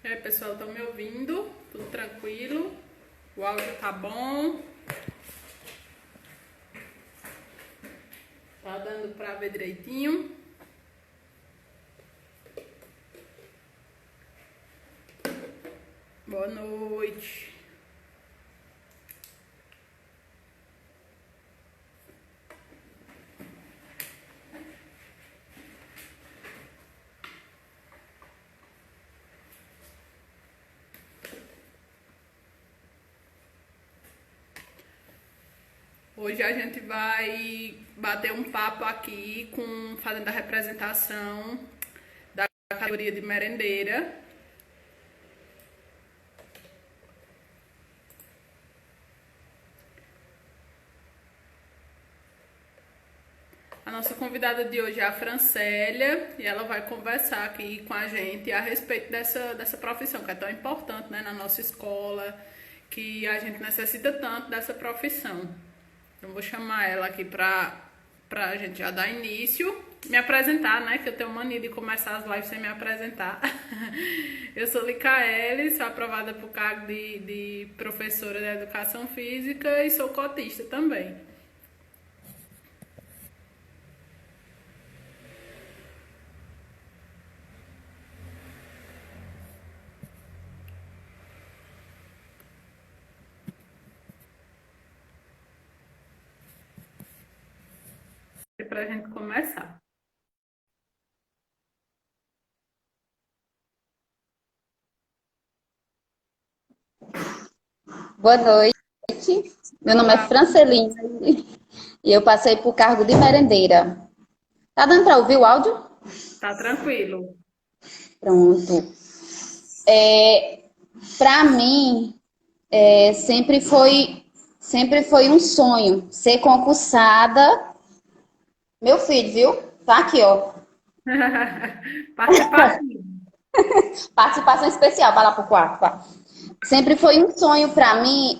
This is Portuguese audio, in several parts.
E aí, pessoal, estão me ouvindo? Tudo tranquilo? O áudio tá bom? Tá dando pra ver direitinho? Boa noite. Hoje a gente vai bater um papo aqui fazendo a representação da categoria de merendeira. A nossa convidada de hoje é a Francélia e ela vai conversar aqui com a gente a respeito dessa profissão que é tão importante, né, na nossa escola, que a gente necessita tanto dessa profissão. Então vou chamar ela aqui pra a gente já dar início, me apresentar, né, que eu tenho mania de começar as lives sem me apresentar. Eu sou Licaele, sou aprovada por cargo de professora de educação física e sou cotista também. Para a gente começar. Boa noite, meu nome é Olá, Francelina e eu passei por cargo de merendeira. Tá dando para ouvir o áudio? tá tranquilo. Pronto. Para mim, sempre foi um sonho ser concursada. Meu filho, viu? Tá aqui, ó. Participativo. Participação especial, vai lá pro quarto, tá? Sempre foi um sonho para mim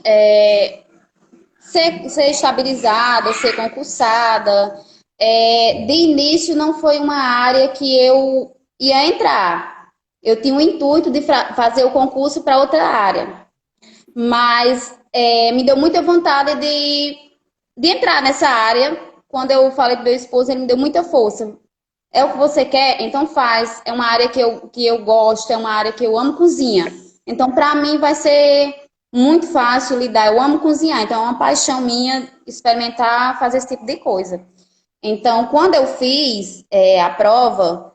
ser estabilizada, ser concursada. De início não foi uma área que eu ia entrar. Eu tinha o intuito de fazer o concurso para outra área. Mas me deu muita vontade de entrar nessa área. Quando eu falei para meu esposo, ele me deu muita força. É o que você quer? Então faz. É uma área que eu gosto, é uma área que eu amo cozinha. Então, para mim, vai ser muito fácil lidar. Eu amo cozinhar, então é uma paixão minha experimentar fazer esse tipo de coisa. Então, quando eu fiz a prova,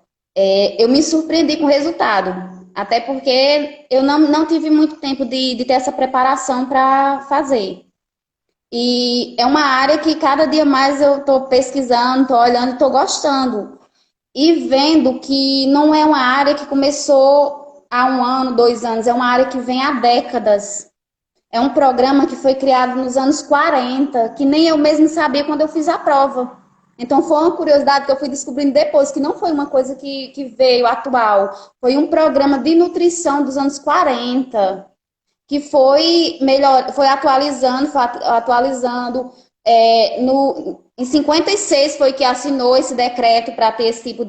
eu me surpreendi com o resultado. Até porque eu não tive muito tempo de ter essa preparação para fazer. E é uma área que cada dia mais eu estou pesquisando, estou olhando e estou gostando e vendo que não é uma área que começou há 1 ano, 2 anos, é uma área que vem há décadas. É um programa que foi criado nos anos 40, que nem eu mesmo sabia quando eu fiz a prova. Então foi uma curiosidade que eu fui descobrindo depois, que não foi uma coisa que veio atual. Foi um programa de nutrição dos anos 40, que foi atualizando. Em 56 foi que assinou esse decreto para ter esse tipo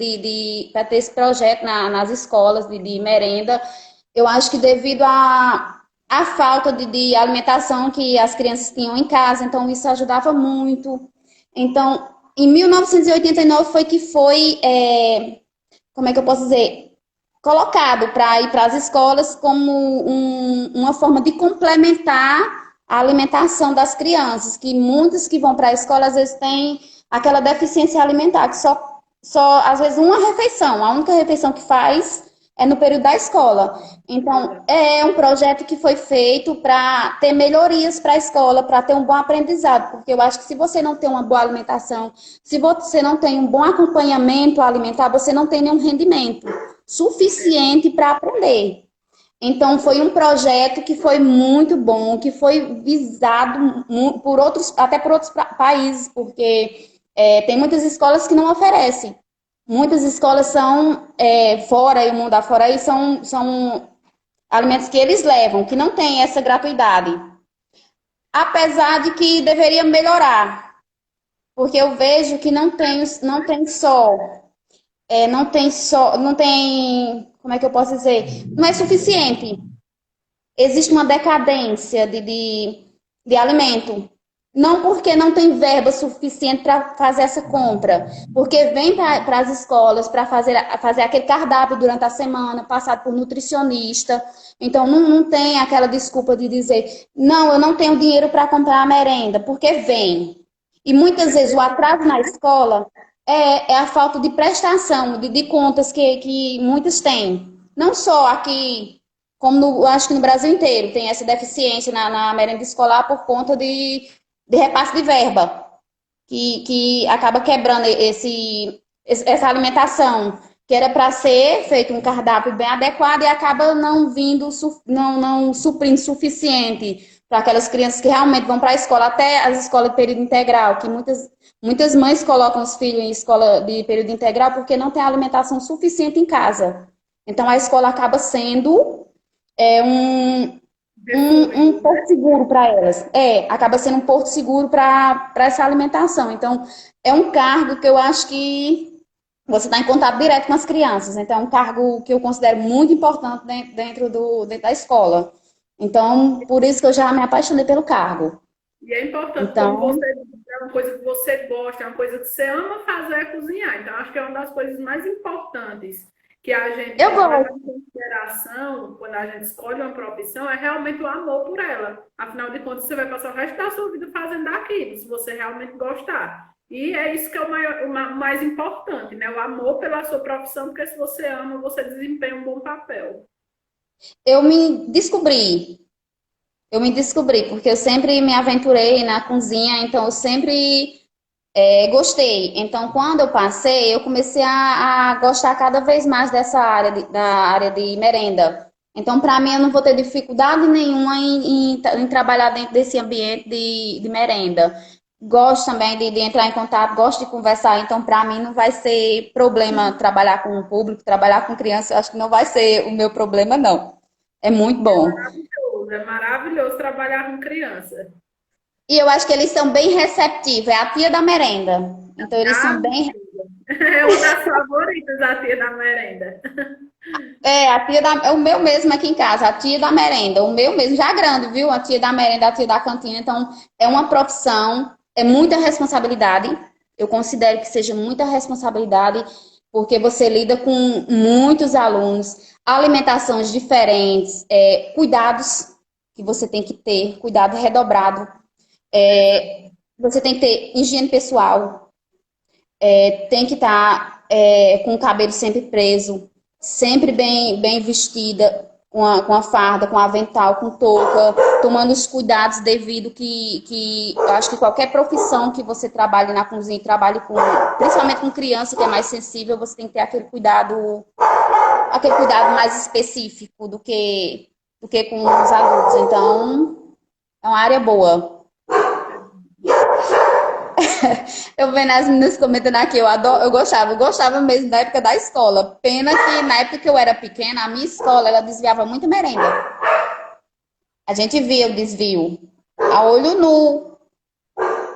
para ter esse projeto nas escolas de merenda. Eu acho que devido à falta de alimentação que as crianças tinham em casa, então isso ajudava muito. Então, em 1989 foi que como é que eu posso dizer? Colocado para ir para as escolas como uma forma de complementar a alimentação das crianças, que muitos que vão para a escola às vezes têm aquela deficiência alimentar, que só às vezes uma refeição, a única refeição que faz é no período da escola. Então, é um projeto que foi feito para ter melhorias para a escola, para ter um bom aprendizado, porque eu acho que se você não tem uma boa alimentação, se você não tem um bom acompanhamento alimentar, você não tem nenhum rendimento suficiente para aprender. Então, foi um projeto que foi muito bom, que foi visado até por outros países, porque tem muitas escolas que não oferecem. Muitas escolas são fora, e o mundo afora aí, são alimentos que eles levam, que não tem essa gratuidade. Apesar de que deveria melhorar, porque eu vejo que não tem só, como é que eu posso dizer? Não é suficiente. Existe uma decadência de alimento. Não porque não tem verba suficiente para fazer essa compra, porque vem para as escolas para fazer aquele cardápio durante a semana, passado por nutricionista. Então, não tem aquela desculpa de dizer, não, eu não tenho dinheiro para comprar a merenda, porque vem. E muitas vezes o atraso na escola é a falta de prestação de contas que muitos têm. Não só aqui como eu acho que no Brasil inteiro tem essa deficiência na merenda escolar por conta de repasse de verba, que acaba quebrando essa alimentação, que era para ser feito um cardápio bem adequado e acaba não vindo, não suprindo suficiente para aquelas crianças que realmente vão para a escola, até as escolas de período integral, que muitas mães colocam os filhos em escola de período integral porque não tem alimentação suficiente em casa. Então a escola acaba sendo é um porto seguro para elas. Acaba sendo um porto seguro para essa alimentação. Então, é um cargo que eu acho que você está em contato direto com as crianças. Então, é um cargo que eu considero muito importante dentro da escola. Então, por isso que eu já me apaixonei pelo cargo. E é importante, como Então, você diz, é uma coisa que você gosta, é uma coisa que você ama fazer é cozinhar. Então, acho que é uma das coisas mais importantes que a gente eu tem que levar gosto. em consideração quando a gente escolhe uma profissão é realmente o amor por ela. Afinal de contas, você vai passar o resto da sua vida fazendo aquilo, se você realmente gostar. E é isso que é o mais importante, né? O amor pela sua profissão, porque se você ama, você desempenha um bom papel. Eu me descobri. Eu me descobri, porque eu sempre me aventurei na cozinha, então eu sempre gostei. Então, quando eu passei, eu comecei a gostar cada vez mais dessa área, da área de merenda. Então, para mim, eu não vou ter dificuldade nenhuma em trabalhar dentro desse ambiente de merenda. Gosto também de entrar em contato, gosto de conversar. Então, para mim, não vai ser problema trabalhar com o público, trabalhar com criança. Eu acho que não vai ser o meu problema, não. É muito bom. É maravilhoso trabalhar com criança. E eu acho que eles são bem receptivos. É a tia da merenda. Então, eles Ah, são bem. é uma das favoritas, a tia da merenda. É o meu mesmo aqui em casa, a tia da merenda, o meu mesmo, já grande, viu? A tia da merenda, a tia da cantina. Então, é uma profissão, é muita responsabilidade. Eu considero que seja muita responsabilidade, porque você lida com muitos alunos, alimentações diferentes, cuidados que você tem que ter, cuidado redobrado. Você tem que ter higiene pessoal, tem que estar com o cabelo sempre preso, sempre bem vestida, com a farda, com avental, com touca, tomando os cuidados devido que eu acho que qualquer profissão que você trabalhe na cozinha, trabalhe principalmente com criança que é mais sensível, você tem que ter aquele cuidado mais específico do que com os adultos. Então, é uma área boa. Eu vendo as meninas comentando aqui, eu gostava mesmo da época da escola. Pena que na época que eu era pequena, a minha escola, ela desviava muita merenda. A gente via o desvio a olho nu.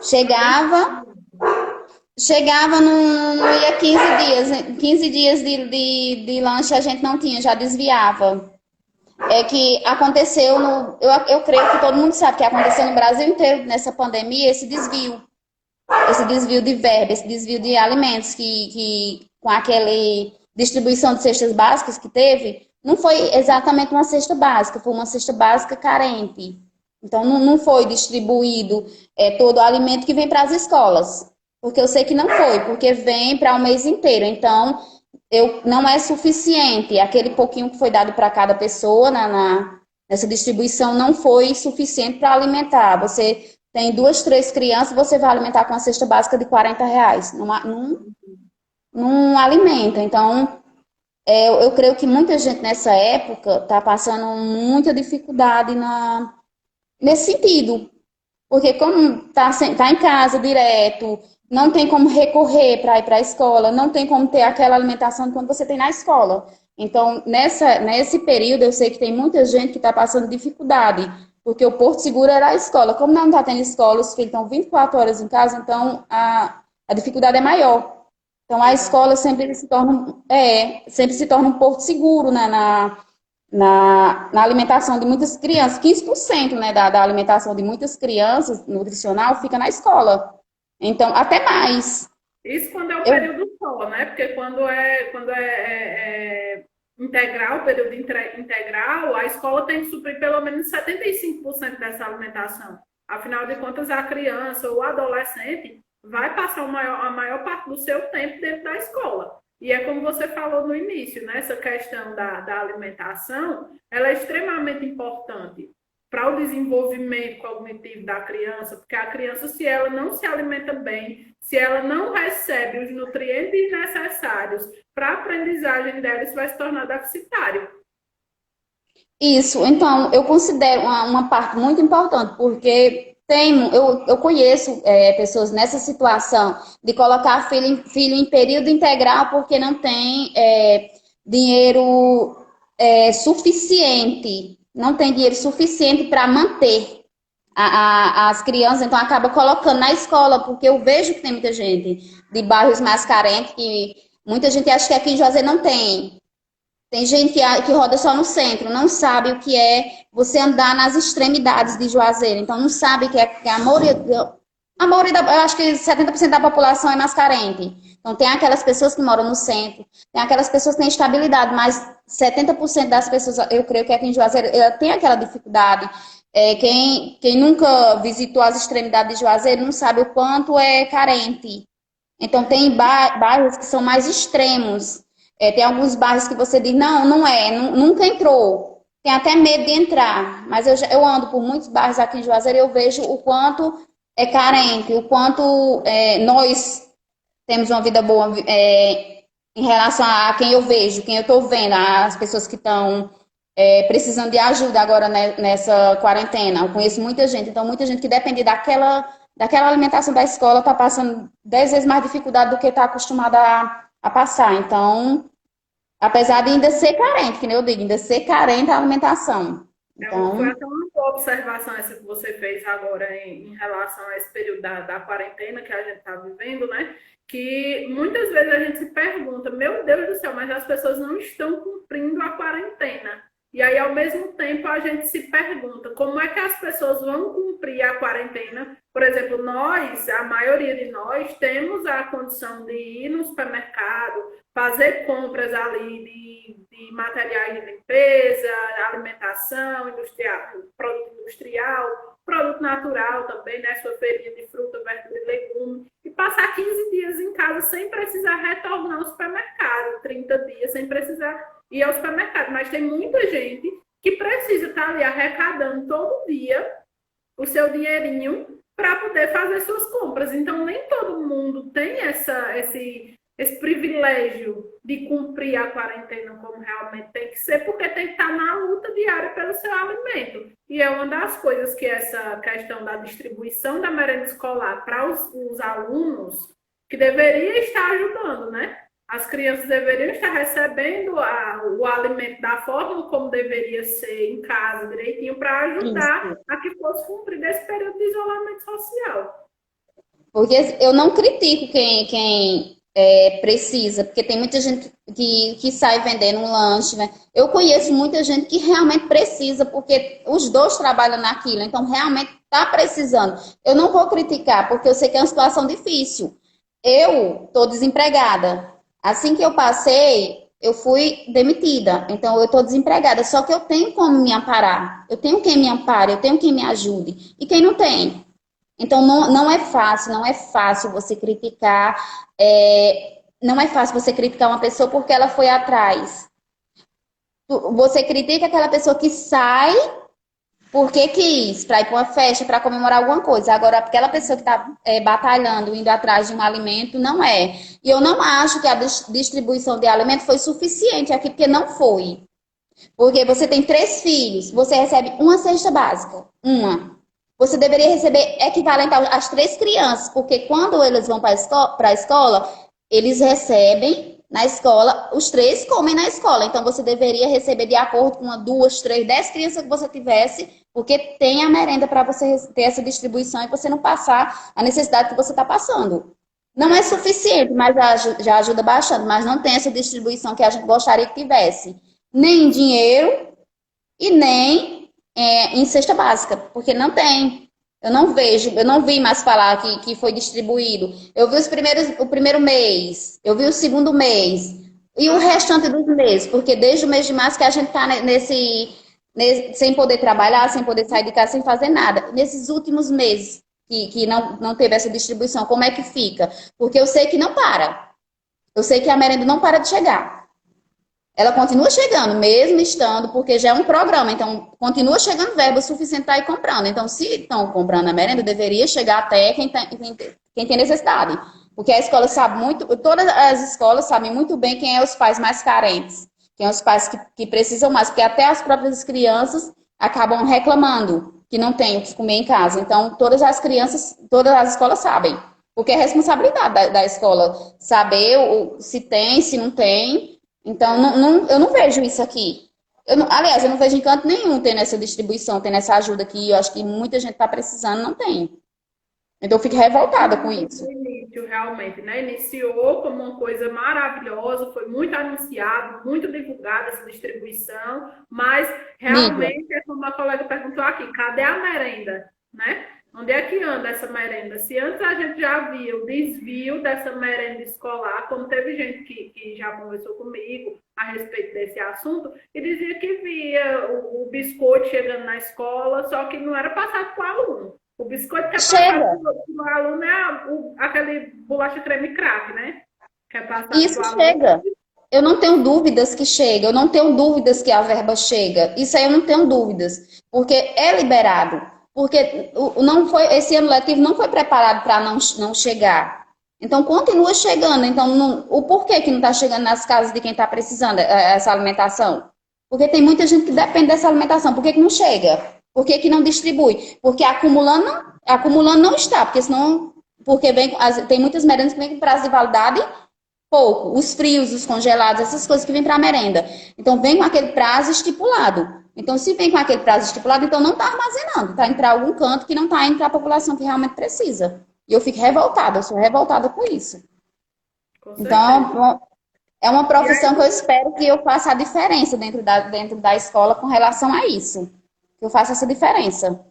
Chegava, não ia 15 dias de lanche a gente não tinha, já desviava. É que aconteceu eu creio que todo mundo sabe que aconteceu no Brasil inteiro nessa pandemia, esse desvio de verba, esse desvio de alimentos que com aquele distribuição de cestas básicas que teve, não foi exatamente uma cesta básica, foi uma cesta básica carente. Então, não foi distribuído todo o alimento que vem para as escolas. Porque eu sei que não foi, porque vem para o mês inteiro. Então, não é suficiente. Aquele pouquinho que foi dado para cada pessoa nessa distribuição não foi suficiente para alimentar. Você tem 2, 3 crianças, você vai alimentar com uma cesta básica de R$ 40. Não alimenta. Então, eu creio que muita gente nessa época está passando muita dificuldade nesse sentido. Porque como tá em casa direto, não tem como recorrer para ir para a escola, não tem como ter aquela alimentação quando você tem na escola. Então, nesse período, eu sei que tem muita gente que está passando dificuldade, porque o Porto Seguro era a escola. Como não está tendo escola, os filhos estão 24 horas em casa, então a dificuldade é maior. Então, a escola sempre se torna um porto seguro, né, na alimentação de muitas crianças. 15%, né, da alimentação de muitas crianças, nutricional, fica na escola. Então, até mais. Isso quando é o Eu, período só, né? Porque quando é integral, período integral, a escola tem que suprir pelo menos 75% dessa alimentação. Afinal de contas, a criança ou o adolescente vai passar a maior parte do seu tempo dentro da escola. E é como você falou no início, né? Essa questão da alimentação, ela é extremamente importante para o desenvolvimento cognitivo da criança, porque a criança, se ela não se alimenta bem, se ela não recebe os nutrientes necessários para a aprendizagem dela, isso vai se tornar deficitário. isso, então, eu considero uma parte muito importante, porque eu conheço pessoas nessa situação de colocar filho em período integral porque não tem dinheiro suficiente, não tem dinheiro suficiente para manter as crianças, então acaba colocando na escola, porque eu vejo que tem muita gente de bairros mais carentes, que muita gente acha que aqui em Juazeiro não tem. Tem gente que roda só no centro, não sabe o que é você andar nas extremidades de Juazeiro. Então, não sabe que eu acho que 70% da população é mais carente. Então, tem aquelas pessoas que moram no centro, tem aquelas pessoas que têm estabilidade, mas 70% das pessoas, eu creio que aqui em Juazeiro, ela tem aquela dificuldade. Quem nunca visitou as extremidades de Juazeiro não sabe o quanto é carente. Então, tem bairros que são mais extremos. Tem alguns bairros que você diz, não é, nunca entrou. Tem até medo de entrar. Mas eu ando por muitos bairros aqui em Juazeiro e eu vejo o quanto é carente, o quanto nós temos uma vida boa em relação a quem eu vejo, quem eu estou vendo, as pessoas que estão precisando de ajuda agora, né, nessa quarentena. Eu conheço muita gente, então muita gente que depende daquela alimentação da escola está passando 10 vezes mais dificuldade do que está acostumada a passar. Então, apesar de ainda ser carente, que nem eu digo, ainda ser carente a alimentação. Foi Então, até uma boa observação essa que você fez agora em relação a esse período da quarentena que a gente está vivendo, né? Que muitas vezes a gente se pergunta, meu Deus do céu, mas as pessoas não estão cumprindo a quarentena. E aí, ao mesmo tempo, a gente se pergunta como é que as pessoas vão cumprir a quarentena. Por exemplo, nós, a maioria de nós, temos a condição de ir no supermercado, fazer compras ali de materiais de limpeza, alimentação, produto industrial, produto natural também, né? Sua feirinha de fruta, verdura e legume. E passar 15 dias em casa sem precisar retornar ao supermercado, 30 dias sem precisar ir ao supermercado. Mas tem muita gente que precisa estar ali arrecadando todo dia o seu dinheirinho para poder fazer suas compras. Então, nem todo mundo tem esse privilégio de cumprir a quarentena como realmente tem que ser, porque tem que estar na luta diária pelo seu alimento. E é uma das coisas que essa questão da distribuição da merenda escolar para os alunos, que deveria estar ajudando, né? As crianças deveriam estar recebendo o alimento da forma como deveria ser em casa, direitinho, para ajudar isso. a que fosse cumprir esse período de isolamento social. Porque eu não critico quem precisa, porque tem muita gente que sai vendendo um lanche, né? Eu conheço muita gente que realmente precisa, porque os dois trabalham naquilo, então realmente está precisando. Eu não vou criticar, porque eu sei que é uma situação difícil. Eu estou desempregada. Assim que eu passei, eu fui demitida. Então, eu estou desempregada. Só que eu tenho como me amparar. Eu tenho quem me ampare, eu tenho quem me ajude. E quem não tem? Então, não é fácil, não é fácil você criticar. Não é fácil você criticar uma pessoa porque ela foi atrás. Você critica aquela pessoa que sai porque quis, para ir para uma festa, para comemorar alguma coisa. Agora, aquela pessoa que está batalhando, indo atrás de um alimento, não é. E eu não acho que a distribuição de alimento foi suficiente aqui, porque não foi. Porque você tem 3 filhos, você recebe uma cesta básica, uma. Você deveria receber equivalente às 3 crianças, porque quando eles vão para a escola, eles recebem na escola, os 3 comem na escola. Então, você deveria receber de acordo com 1, 2, 3, 10 crianças que você tivesse, porque tem a merenda para você ter essa distribuição e você não passar a necessidade que você está passando. Não é suficiente, mas já ajuda bastante, mas não tem essa distribuição que a gente gostaria que tivesse. Nem em dinheiro e nem em cesta básica, porque não tem. Eu não vejo, eu não vi mais falar que foi distribuído. Eu vi o primeiro mês, eu vi o segundo mês, e o restante dos meses, porque desde o mês de março que a gente está sem poder trabalhar, sem poder sair de casa, sem fazer nada. Nesses últimos meses que não teve essa distribuição, como é que fica? Porque eu sei que não para. Eu sei que a merenda não para de chegar. Ela continua chegando, mesmo estando, porque já é um programa, então continua chegando verba suficiente para ir comprando. Então, se estão comprando a merenda, deveria chegar até quem tem necessidade. Porque a escola sabe muito, todas as escolas sabem muito bem quem é os pais mais carentes, quem é os pais que precisam mais, porque até as próprias crianças acabam reclamando que não tem o que comer em casa. Então, todas as crianças, todas as escolas sabem. Porque é responsabilidade da escola saber se tem, se não tem. Então, eu não vejo isso aqui. Aliás, eu não vejo em canto nenhum tendo essa distribuição, tendo essa ajuda que eu acho que muita gente está precisando, não tem. Então, eu fico revoltada com isso. No início, realmente, né? Iniciou como uma coisa maravilhosa, foi muito anunciado, muito divulgada essa distribuição, mas Mídia. realmente, é como a colega perguntou aqui, cadê a merenda, né? Onde é que anda essa merenda? Se antes a gente já via o desvio dessa merenda escolar, como teve gente que já conversou comigo a respeito desse assunto, e dizia que via o biscoito chegando na escola, só que não era passado para o aluno. O biscoito que é passado Chega. para o aluno é aquele bolacha creme crack, né? Que é passado Isso para o aluno. chega. Eu não tenho dúvidas que chega. Eu não tenho dúvidas que a verba chega. Isso aí eu não tenho dúvidas. Porque é liberado. Porque não foi, esse ano letivo não foi preparado para não chegar. Então, continua chegando. Então, o porquê que não está chegando nas casas de quem está precisando essa alimentação? Porque tem muita gente que depende dessa alimentação. Por que, que não chega? Por que, que não distribui? Porque acumulando não está. Porque senão, porque tem muitas merendas que vêm com prazo de validade pouco. Os frios, os congelados, essas coisas que vêm para a merenda. Então, vem com aquele prazo estipulado. Então, se vem com aquele prazo estipulado, então não está armazenando. Está indo para algum canto que não está indo para a população que realmente precisa. E eu fico revoltada, eu sou revoltada com isso. Com certeza. Então, é uma E aí, profissão que eu espero que eu faça a diferença dentro da escola com relação a isso. Que eu faça essa diferença.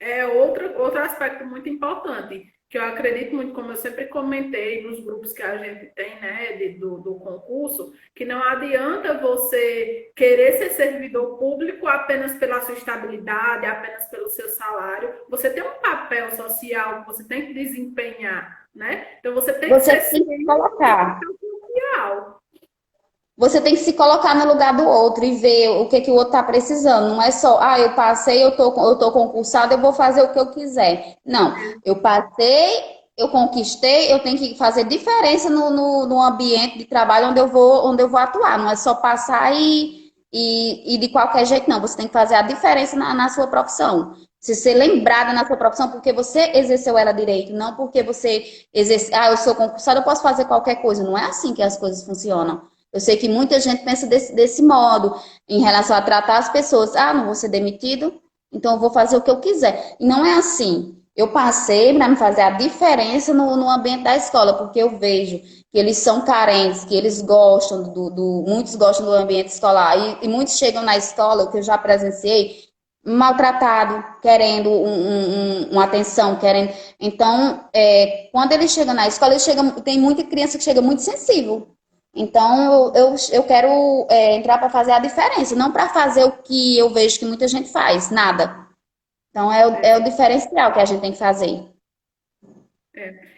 é outro aspecto muito importante, que eu acredito muito, como eu sempre comentei nos grupos que a gente tem, né, do concurso, que não adianta você querer ser servidor público apenas pela sua estabilidade, apenas pelo seu salário. Você tem um papel social que você tem que desempenhar, né? Então você tem que Você ser tem que ciente do seu colocar. papel social. Você tem que se colocar no lugar do outro e ver o que, que o outro está precisando. Não é só, eu passei, eu tô concursado, eu vou fazer o que eu quiser. Não, eu passei, eu conquistei, eu tenho que fazer diferença no ambiente de trabalho onde eu vou atuar. Não é só passar e de qualquer jeito, não. Você tem que fazer a diferença na sua profissão. Se ser lembrada na sua profissão porque você exerceu ela direito, não porque você exerce, eu sou concursado, eu posso fazer qualquer coisa. Não é assim que as coisas funcionam. Eu sei que muita gente pensa desse modo, em relação a tratar as pessoas. Não vou ser demitido, então eu vou fazer o que eu quiser. E não é assim. Eu passei para me fazer a diferença no ambiente da escola, porque eu vejo que eles são carentes, que eles gostam muitos gostam do ambiente escolar, e muitos chegam na escola, o que eu já presenciei, maltratado, querendo uma atenção, querendo. Então, quando eles chegam na escola, tem muita criança que chega muito sensível. Então, eu quero entrar para fazer a diferença, não para fazer o que eu vejo que muita gente faz, nada. Então, é o diferencial que a gente tem que fazer.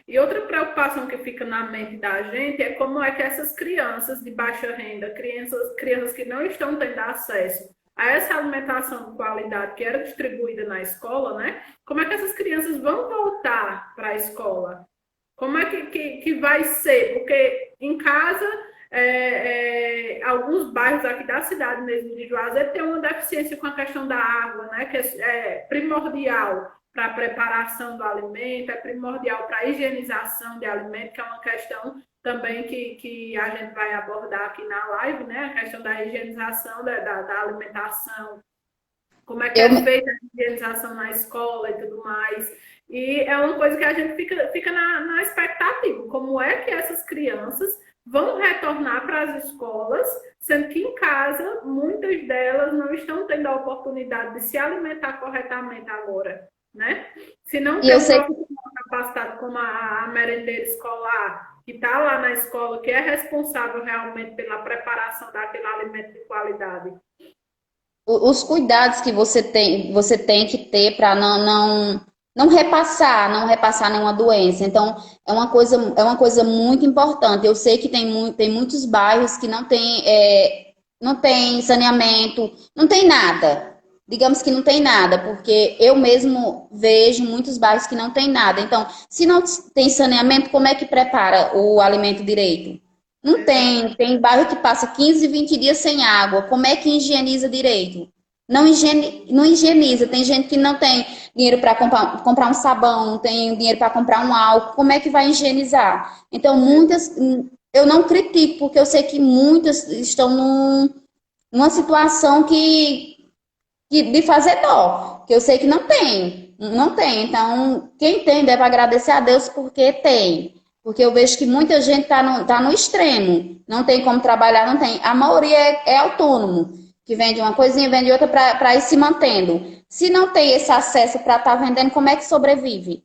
E outra preocupação que fica na mente da gente é como é que essas crianças de baixa renda, crianças que não estão tendo acesso a essa alimentação de qualidade que era distribuída na escola, né? Como é que essas crianças vão voltar para a escola? Como é que vai ser? Porque em casa, alguns bairros aqui da cidade mesmo de Juazeiro tem uma deficiência com a questão da água, né? Que é primordial para a preparação do alimento, é primordial para a higienização de alimento, que é uma questão também que a gente vai abordar aqui na live, né? A questão da higienização da alimentação como é que Eu, é feita a higienização na escola e tudo mais. E é uma coisa que a gente fica na expectativa, como é que essas crianças vão retornar para as escolas, sendo que em casa muitas delas não estão tendo a oportunidade de se alimentar corretamente agora, né? Se não e tem eu um sei que profissional capacitado como a merendeira escolar, que está lá na escola, que é responsável realmente pela preparação daquele alimento de qualidade. os cuidados que você tem que ter para não repassar nenhuma doença. Então, é uma coisa muito importante. Eu sei que tem muitos bairros que não tem saneamento, não tem nada. Digamos que não tem nada, porque eu mesmo vejo muitos bairros que não tem nada. Então, se não tem saneamento, como é que prepara o alimento direito? Não tem. Exatamente. Tem bairro que passa 15, 20 dias sem água. Como é que higieniza direito? Não higieniza. Tem gente que não tem dinheiro para comprar um sabão, não tem dinheiro para comprar um álcool. Como é que vai higienizar? Então, eu não critico, porque eu sei que muitas estão numa situação de fazer dó, que eu sei que não tem, não tem. Então, quem tem deve agradecer a Deus porque tem. Porque eu vejo que muita gente tá no extremo, não tem como trabalhar, não tem. A maioria é autônomo, que vende uma coisinha, vende outra para ir se mantendo. Se não tem esse acesso para estar vendendo, como é que sobrevive?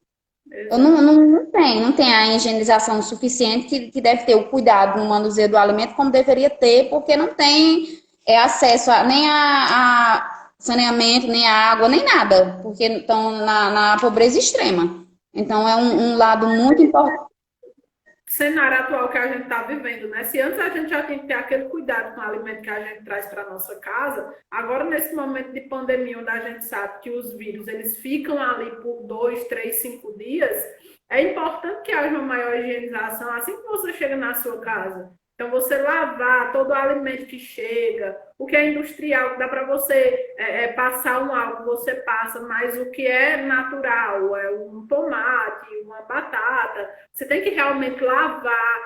Eu Exatamente. não tem a higienização suficiente que deve ter o cuidado no manuseio do alimento como deveria ter, porque não tem acesso nem a saneamento, nem a água, nem nada, porque estão na pobreza extrema. Então é um lado muito importante. Cenário atual que a gente está vivendo, né? Se antes a gente já tinha que ter aquele cuidado com o alimento que a gente traz para nossa casa, agora nesse momento de pandemia, onde a gente sabe que os vírus eles ficam ali por 2, 3, 5 dias, é importante que haja uma maior higienização assim que você chega na sua casa. Então, você lavar todo o alimento que chega, o que é industrial, que dá para você passar um álcool, você passa, mas o que é natural, é um tomate, uma batata, você tem que realmente lavar,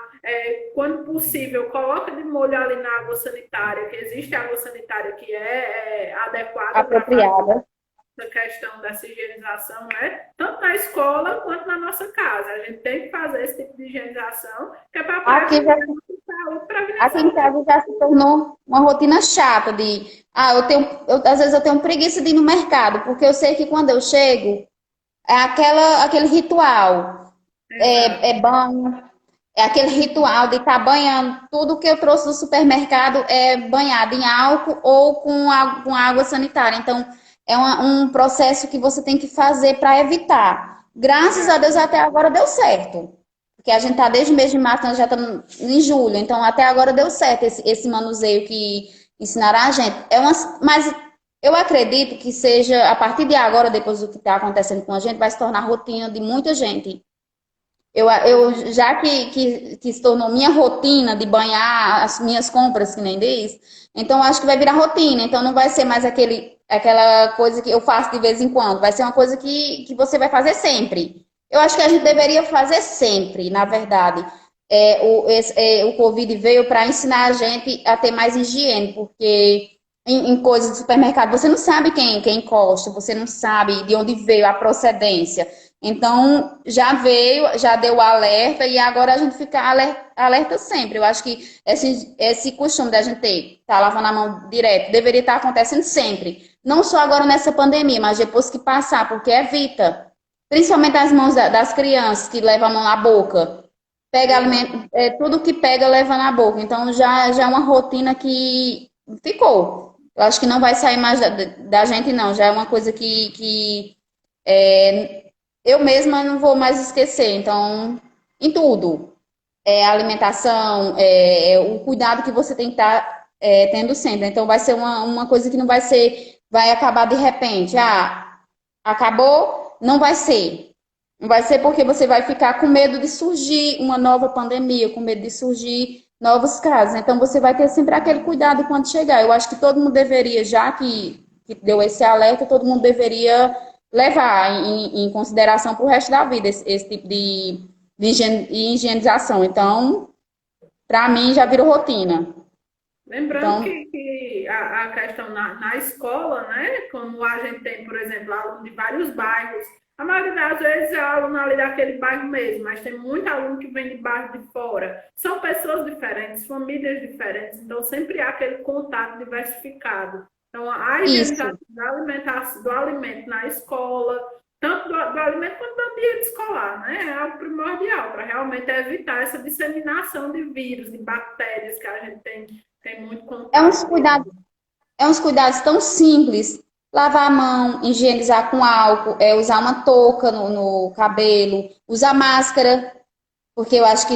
quando possível, coloca de molho ali na água sanitária, que existe água sanitária que é adequada para fazer Apropriada. essa questão dessa higienização, né? Tanto na escola quanto na nossa casa. A gente tem que fazer esse tipo de higienização, que é para Aqui já prevenir a nossa saúde, prevenir a Aqui em saúde. casa já se tornou uma rotina chata às vezes eu tenho preguiça de ir no mercado, porque eu sei que quando eu chego, aquele ritual, Exato. é banho, é aquele ritual de estar banhando, tudo que eu trouxe do supermercado é banhado em álcool ou com água sanitária. Então, um processo que você tem que fazer para evitar. Graças a Deus até agora deu certo. Porque a gente tá desde o mês de março, nós já estamos em julho, então até agora deu certo esse manuseio que ensinaram a gente. Mas eu acredito que seja, a partir de agora, depois do que está acontecendo com a gente, vai se tornar rotina de muita gente. Já que se tornou minha rotina de banhar as minhas compras, que nem diz, então acho que vai virar rotina. Então não vai ser mais aquela coisa que eu faço de vez em quando, vai ser uma coisa que você vai fazer sempre. Eu acho que a gente deveria fazer sempre, na verdade. O Covid veio para ensinar a gente a ter mais higiene, porque em coisas do supermercado você não sabe quem encosta, você não sabe de onde veio a procedência. Então, já veio, já deu o alerta e agora a gente fica alerta sempre. Eu acho que esse costume da gente estar lavando a mão direto deveria estar acontecendo sempre. Não só agora nessa pandemia, mas depois que passar, porque evita. Principalmente as mãos das crianças que levam a mão na boca. Pega Exato. alimento, tudo que pega leva na boca. Então já é uma rotina que ficou. Eu acho que não vai sair mais da gente, não. Já é uma coisa que eu mesma não vou mais esquecer. Então, em tudo, alimentação, o cuidado que você tem que estar tendo sempre. Então, vai ser uma coisa que não vai ser, vai acabar de repente. Ah, acabou? Não vai ser. Não vai ser porque você vai ficar com medo de surgir uma nova pandemia, com medo de surgir novos casos. Então, você vai ter sempre aquele cuidado quando chegar. Eu acho que todo mundo deveria, já que deu esse alerta, todo mundo deveria levar em consideração para o resto da vida esse tipo de higienização. Então, para mim, já virou rotina. Lembrando Então, que a questão na escola, né? Como a gente tem, por exemplo, aluno de vários bairros, a maioria das vezes é aluno ali daquele bairro mesmo, mas tem muito aluno que vem de bairro de fora. São pessoas diferentes, famílias diferentes, então sempre há aquele contato diversificado. Então, a higienização isso. da alimentação, do alimento na escola, tanto do alimento quanto do ambiente escolar, né? É algo primordial para realmente evitar essa disseminação de vírus, de bactérias que a gente tem muito É uns contato. cuidados, é uns cuidados tão simples. Lavar a mão, higienizar com álcool, usar uma touca no cabelo, usar máscara, porque eu acho que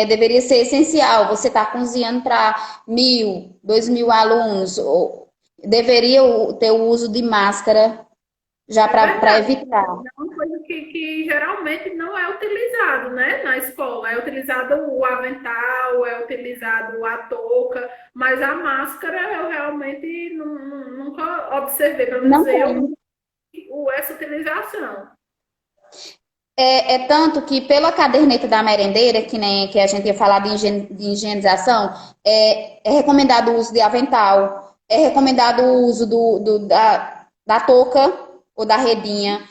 deveria ser essencial. Você está cozinhando para 1.000, 2.000 alunos, ou deveria ter o uso de máscara já É para verdade. evitar. É uma coisa que geralmente não é utilizado, né, na escola. É utilizado o avental, é utilizado a touca, mas a máscara eu realmente nunca observei, pelo menos Não eu, tem. essa utilização. É tanto que pela caderneta da merendeira, que nem que a gente ia falar de higienização, é recomendado o uso de avental, é recomendado o uso da touca ou da redinha,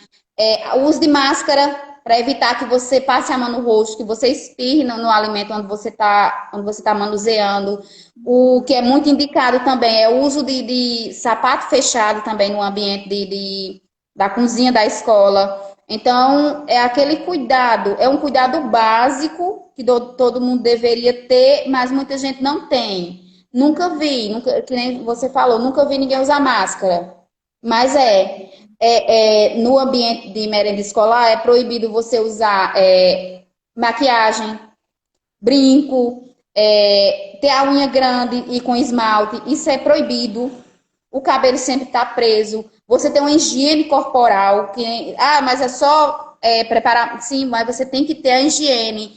o uso de máscara para evitar que você passe a mão no rosto, que você espirre no alimento onde você tá manuseando. O que é muito indicado também é o uso de sapato fechado também no ambiente da cozinha da escola. Então, é aquele cuidado, é um cuidado básico que todo mundo deveria ter, mas muita gente não tem. Nunca vi, nunca, que nem você falou, nunca vi ninguém usar máscara. Mas no ambiente de merenda escolar é proibido você usar maquiagem, brinco, ter a unha grande e com esmalte, isso é proibido. O cabelo sempre está preso. Você tem uma higiene corporal, mas é só preparar. Sim, mas você tem que ter a higiene.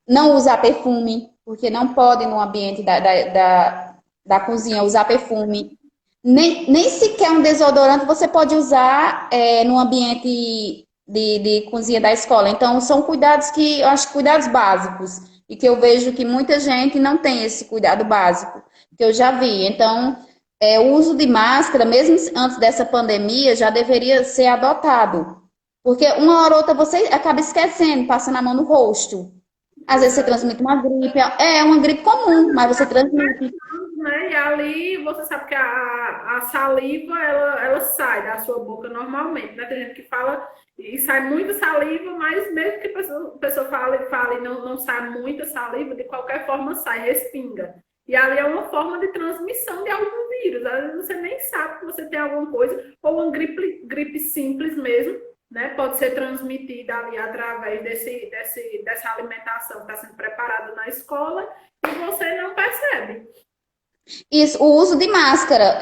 Não usar perfume, porque não pode no ambiente da cozinha usar perfume. Nem sequer um desodorante você pode usar no ambiente de cozinha da escola. Então, são cuidados que eu acho cuidados básicos e que eu vejo que muita gente não tem esse cuidado básico, que eu já vi. Então, o uso de máscara, mesmo antes dessa pandemia, já deveria ser adotado. Porque uma hora ou outra você acaba esquecendo, passando a mão no rosto. Às vezes você Exato. transmite uma gripe, é uma gripe comum, mas você transmite. Né? E ali você sabe que a saliva ela sai da sua boca normalmente, né? Tem gente que fala e sai muita saliva, mas mesmo que a pessoa fale e não sai muita saliva, de qualquer forma sai, respinga. E ali é uma forma de transmissão de algum vírus. Às vezes você nem sabe que você tem alguma coisa, ou uma gripe simples mesmo, né? Pode ser transmitida ali através dessa alimentação que está sendo preparada na escola e você não percebe. Isso, o uso de máscara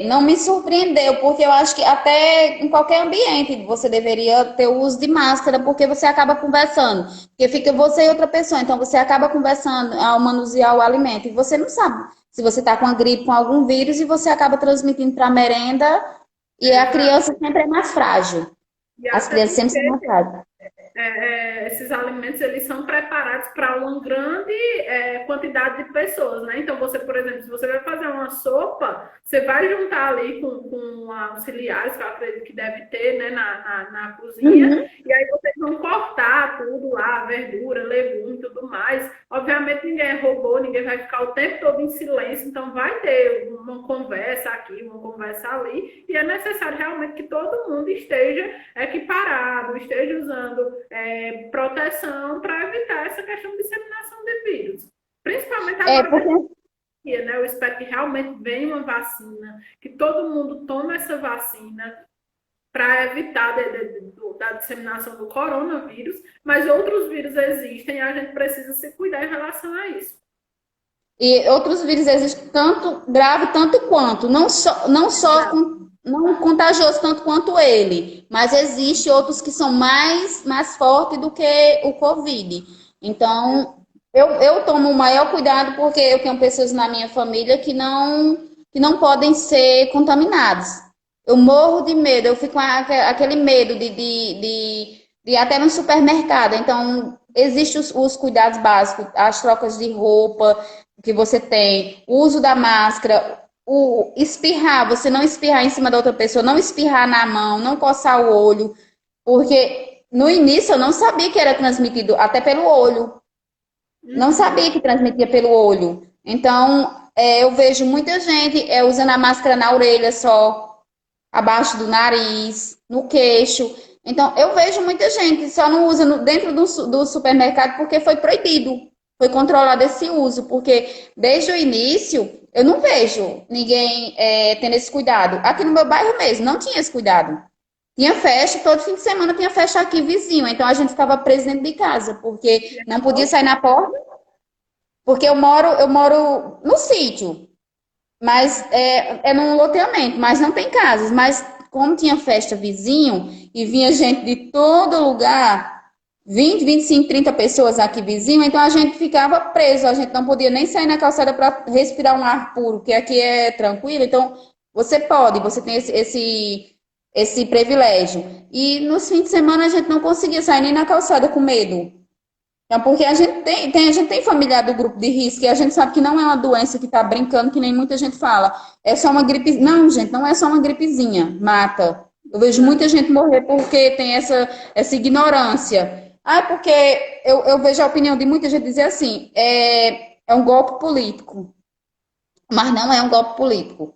não me surpreendeu, porque eu acho que até em qualquer ambiente você deveria ter o uso de máscara, porque você acaba conversando, porque fica você e outra pessoa, então você acaba conversando ao manusear o alimento, e você não sabe se você está com a gripe, com algum vírus, e você acaba transmitindo para a merenda, e a Exato. criança sempre é mais frágil. E As até crianças sempre são porque mais frágeis. esses alimentos eles são preparados para uma grande quantidade de pessoas, né? Então você, por exemplo, se você vai fazer uma sopa, você vai juntar ali com auxiliares, que eu acredito que deve ter, né, na cozinha, Uhum. e aí vocês vão cortar tudo lá, verdura, legume e tudo mais. Obviamente ninguém é robô, ninguém vai ficar o tempo todo em silêncio, então vai ter uma conversa aqui, uma conversa ali, e é necessário realmente que todo mundo esteja equiparado, esteja usando proteção para evitar essa questão de disseminação de vírus. Principalmente agora, Porque né? Eu espero que realmente venha uma vacina, que todo mundo tome essa vacina para evitar da disseminação do coronavírus, mas outros vírus existem e a gente precisa se cuidar em relação a isso. e outros vírus existem tanto grave tanto quanto, não só não contagioso tanto quanto ele, mas existe outros que são mais fortes do que o Covid. Então, eu tomo o maior cuidado porque eu tenho pessoas na minha família que não podem ser contaminados. Eu morro de medo, eu fico com aquele medo de ir até no supermercado. Então, existem os cuidados básicos, as trocas de roupa que você tem, o uso da máscara, o espirrar, você não espirrar em cima da outra pessoa, não espirrar na mão, não coçar o olho, porque no início eu não sabia que era transmitido até pelo olho. Não sabia que transmitia pelo olho. Então, eu vejo muita gente usando a máscara na orelha só, abaixo do nariz, no queixo. Então, eu vejo muita gente só não usa dentro do supermercado porque foi proibido, foi controlado esse uso, porque desde o início eu não vejo ninguém tendo esse cuidado. Aqui no meu bairro mesmo, não tinha esse cuidado. Tinha festa, todo fim de semana tinha festa aqui vizinho, então a gente ficava preso dentro de casa, porque não podia sair na porta, porque eu moro no sítio, mas é num loteamento, mas não tem casas. Mas como tinha festa vizinho e vinha gente de todo lugar, 20, 25, 30 pessoas aqui vizinho, então a gente ficava preso, a gente não podia nem sair na calçada para respirar um ar puro, que aqui é tranquilo, então você tem esse privilégio. E nos fins de semana a gente não conseguia sair nem na calçada com medo. Então, porque a gente tem familiar do grupo de risco e a gente sabe que não é uma doença que está brincando, que nem muita gente fala. É só uma gripe. Não, gente, não é só uma gripezinha, mata. Eu vejo muita gente morrer porque tem essa ignorância. Ah, porque eu vejo a opinião de muita gente dizer assim, é um golpe político, mas não é um golpe político.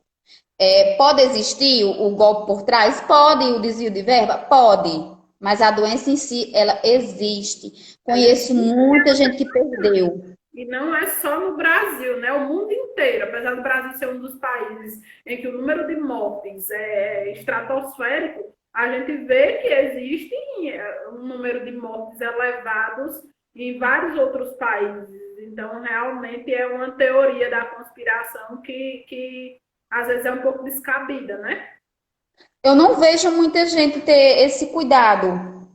Pode existir o golpe por trás? Pode, o desvio de verba? Pode. Mas a doença em si, ela existe. Conheço muita gente que perdeu. E não é só no Brasil, né? O mundo inteiro, apesar do Brasil ser um dos países em que o número de mortes é estratosférico, a gente vê que existem um número de mortes elevados em vários outros países. Então, realmente é uma teoria da conspiração que às vezes é um pouco descabida, né? Eu não vejo muita gente ter esse cuidado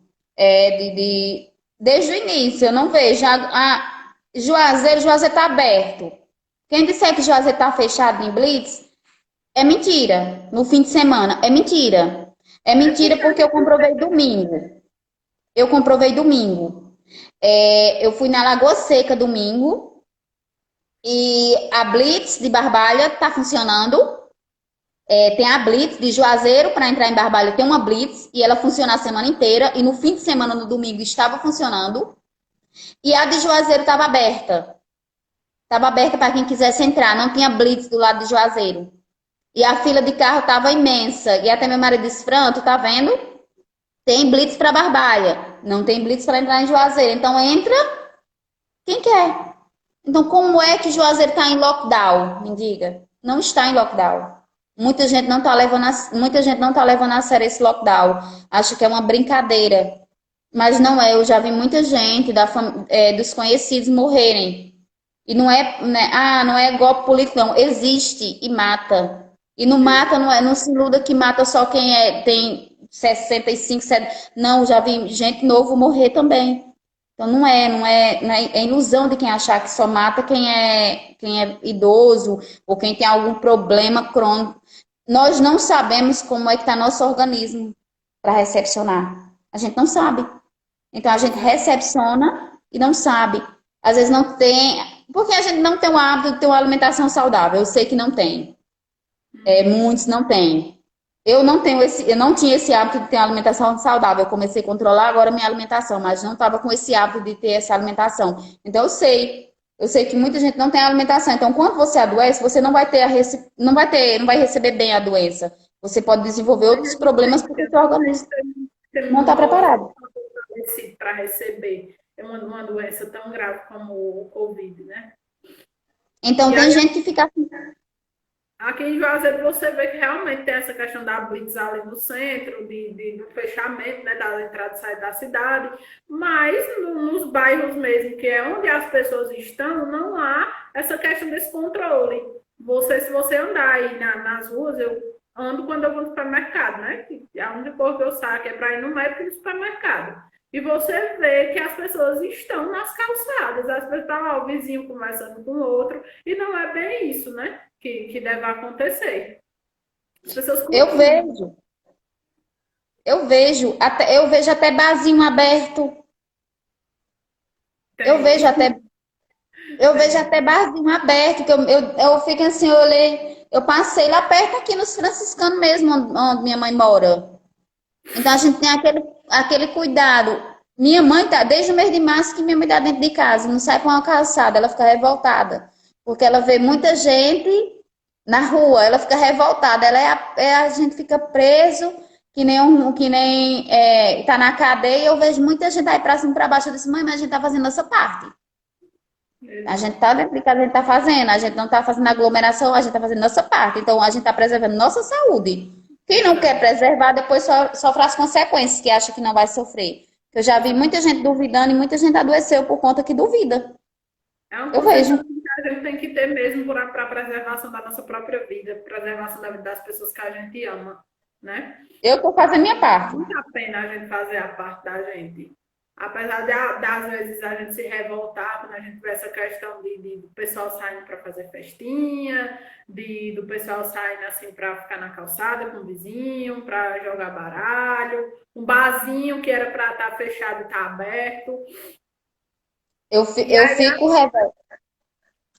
desde o início. Eu não vejo. Juazeiro está aberto. Quem disser que Juazeiro está fechado em Blitz, é mentira. No fim de semana, é mentira. É mentira porque eu comprovei domingo. Eu comprovei domingo. Eu fui na Lagoa Seca domingo e a Blitz de Barbalha está funcionando. Tem a Blitz de Juazeiro para entrar em Barbalha, tem uma Blitz e ela funciona a semana inteira e no fim de semana, no domingo, estava funcionando. E a de Juazeiro estava aberta. Estava aberta para quem quisesse entrar, não tinha Blitz do lado de Juazeiro. E a fila de carro estava imensa. E até meu marido disse, Fran, tu tá vendo? Tem Blitz para Barbalha, não tem Blitz para entrar em Juazeiro. Então entra quem quer. Então como é que Juazeiro está em lockdown? Me diga. Não está em lockdown. Muita gente não tá levando a sério esse lockdown. Acho que é uma brincadeira. Mas não é. Eu já vi muita gente dos conhecidos morrerem. E não é, né, não é golpe político, não. Existe e mata. E não mata, não se iluda que mata só quem tem 65, 70. Não, já vi gente novo morrer também. Então não é ilusão de quem achar que só mata quem é idoso ou quem tem algum problema crônico. Nós não sabemos como é que está nosso organismo para recepcionar. A gente não sabe. Então a gente recepciona e não sabe. Às vezes não tem, porque a gente não tem o hábito de ter uma alimentação saudável. Eu sei que não tem. Muitos não têm. Eu não tinha esse hábito de ter uma alimentação saudável. Eu comecei a controlar agora a minha alimentação, mas não estava com esse hábito de ter essa alimentação. Então eu sei que muita gente não tem alimentação. Então, quando você adoece, você não vai receber bem a doença. Você pode desenvolver outros problemas porque o seu organismo não está preparado. Para receber uma doença tão grave como o Covid, né? Então, tem gente que fica assim. Aqui em Juazeiro você vê que realmente tem essa questão da blitz ali no centro, do fechamento, né, da entrada e saída da cidade, mas nos bairros mesmo, que é onde as pessoas estão, não há essa questão desse controle. Se você andar aí nas ruas, eu ando quando eu vou no supermercado, né? A única coisa que eu saio é para ir no médico e no supermercado. E você vê que as pessoas estão nas calçadas, as pessoas estão lá, o vizinho conversando com o outro, e não é bem isso, né? Que deve acontecer. As pessoas Eu vejo até barzinho aberto. Eu Tem. vejo até, eu vejo Tem. até barzinho aberto, que eu fico assim, eu olhei, eu passei lá perto aqui nos franciscanos mesmo, onde minha mãe mora. Então a gente tem aquele cuidado. Minha mãe tá, desde o mês de março que minha mãe tá dentro de casa, não sai para uma calçada, ela fica revoltada. Porque ela vê muita gente na rua, ela fica revoltada. A gente fica preso, tá na cadeia. Eu vejo muita gente aí para cima e para baixo. Eu disse, mãe, mas a gente tá fazendo nossa parte. A gente Exato. tá dentro de casa, a gente tá fazendo. A gente não tá fazendo aglomeração, a gente tá fazendo nossa parte. Então a gente tá preservando nossa saúde. Quem não quer Exato. preservar, depois sofre as consequências, que acha que não vai sofrer. Eu já vi muita gente duvidando e muita gente adoeceu por conta que duvida. É uma Eu vejo. concepção que a gente tem que ter mesmo para a preservação da nossa própria vida, preservação da vida das pessoas que a gente ama, né? Eu tô fazendo minha parte. Muito a pena a gente fazer a parte da gente. Apesar das vezes a gente se revoltar quando a gente vê essa questão do pessoal saindo para fazer festinha, do pessoal saindo assim para ficar na calçada com o vizinho, para jogar baralho, um barzinho que era para estar fechado está aberto. E Eu aí fico revoltada.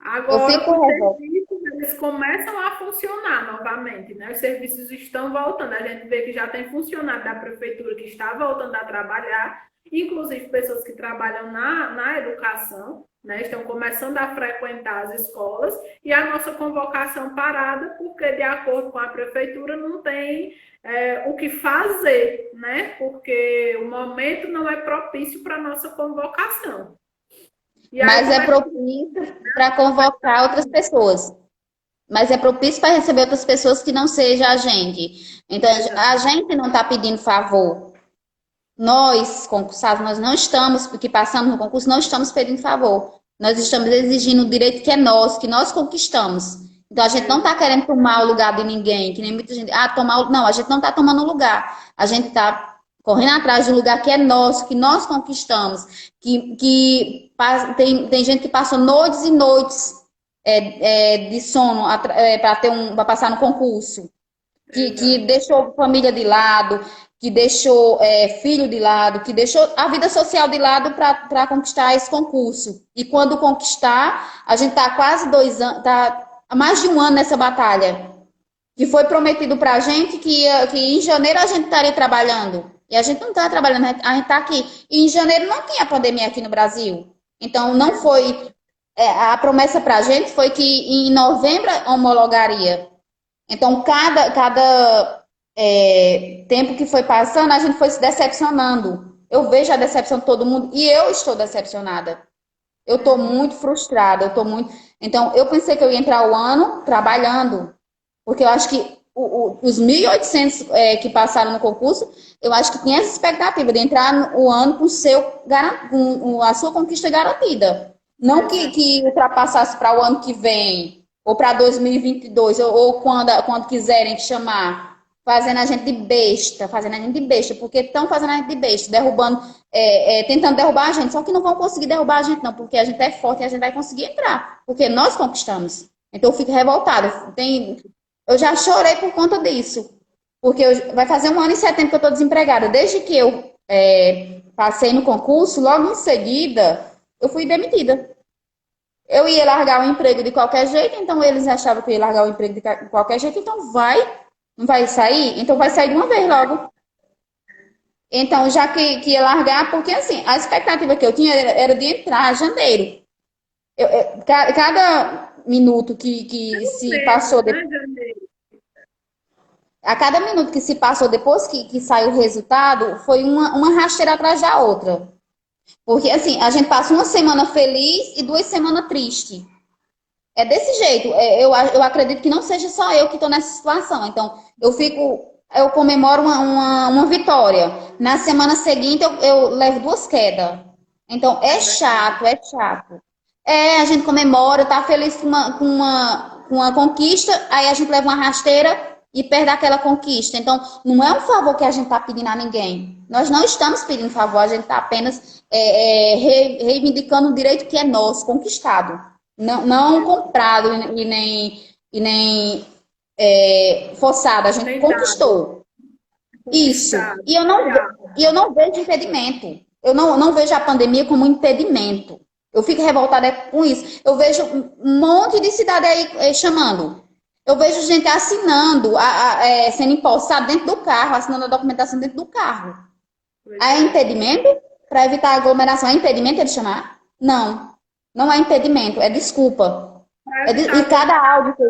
Eu agora fico os revoltada. serviços eles começam a funcionar novamente, né? Os serviços estão voltando. A gente vê que já tem funcionário da prefeitura que está voltando a trabalhar, inclusive pessoas que trabalham na educação, né? Estão começando a frequentar as escolas e a nossa convocação parada, porque de acordo com a prefeitura não tem o que fazer, né? Porque o momento não é propício para a nossa convocação. E aí Mas é começa propício para convocar outras pessoas. Mas é propício para receber outras pessoas que não seja a gente. Então, a gente não está pedindo favor. Nós, concursados, nós não estamos, porque passamos no concurso, não estamos pedindo favor. Nós estamos exigindo o direito que é nosso, que nós conquistamos. Então, a gente não está querendo tomar o lugar de ninguém, que nem muita gente. Ah, tomar. Não, a gente não está tomando o lugar. A gente está correndo atrás de um lugar que é nosso, que nós conquistamos. Tem gente que passou noites e noites de sono para passar no concurso que deixou família de lado, que deixou filho de lado, que deixou a vida social de lado para conquistar esse concurso. E quando conquistar, a gente está quase 2 anos, está há mais de um ano nessa batalha. Que foi prometido para a gente que em janeiro a gente estaria trabalhando. E a gente não está trabalhando, a gente está aqui. E em janeiro não tinha pandemia aqui no Brasil. Então não foi. A promessa para a gente foi que em novembro homologaria. Então, cada tempo que foi passando, a gente foi se decepcionando. Eu vejo a decepção de todo mundo e eu estou decepcionada. Eu estou muito frustrada, eu estou muito. Então, eu pensei que eu ia entrar o ano trabalhando, porque eu acho que os 1.800 que passaram no concurso, eu acho que tinha essa expectativa de entrar o ano com a sua conquista garantida. Não que ultrapassasse para o ano que vem, ou para 2022, ou quando quiserem chamar, fazendo a gente de besta, porque estão fazendo a gente de besta, derrubando, tentando derrubar a gente, só que não vão conseguir derrubar a gente, não, porque a gente é forte e a gente vai conseguir entrar, porque nós conquistamos. Então eu fico revoltada. Eu já chorei por conta disso, porque vai fazer 1 ano e 7 que eu estou desempregada. Desde que eu passei no concurso, logo em seguida, eu fui demitida. Eu ia largar o emprego de qualquer jeito, então eles achavam que eu ia largar o emprego de qualquer jeito, então não vai sair? Então vai sair de uma vez logo. Então, já que ia largar, porque assim, a expectativa que eu tinha era de entrar em janeiro. Cada minuto que se passou, a cada minuto que se passou depois que saiu o resultado, foi uma rasteira atrás da outra. Porque assim, a gente passa uma semana feliz e 2 semanas triste. É desse jeito. Eu acredito que não seja só eu que estou nessa situação. Então, eu comemoro uma vitória. Na semana seguinte, eu levo 2 quedas. Então, é chato, é chato. A gente comemora, tá feliz com uma conquista, aí a gente leva uma rasteira e perde aquela conquista. Então, não é um favor que a gente está pedindo a ninguém. Nós não estamos pedindo favor, a gente está apenas reivindicando um direito que é nosso, conquistado. Não comprado e nem forçado. A gente conquistou. Isso. E eu não vejo impedimento. Eu não vejo a pandemia como um impedimento. Eu fico revoltada com isso. Eu vejo um monte de cidade aí chamando. Eu vejo gente assinando, sendo empossado dentro do carro, assinando a documentação dentro do carro. Pois É é. impedimento? Para evitar aglomeração, é impedimento ele chamar? Não. Não é impedimento, é desculpa. Para E evitar cada áudio que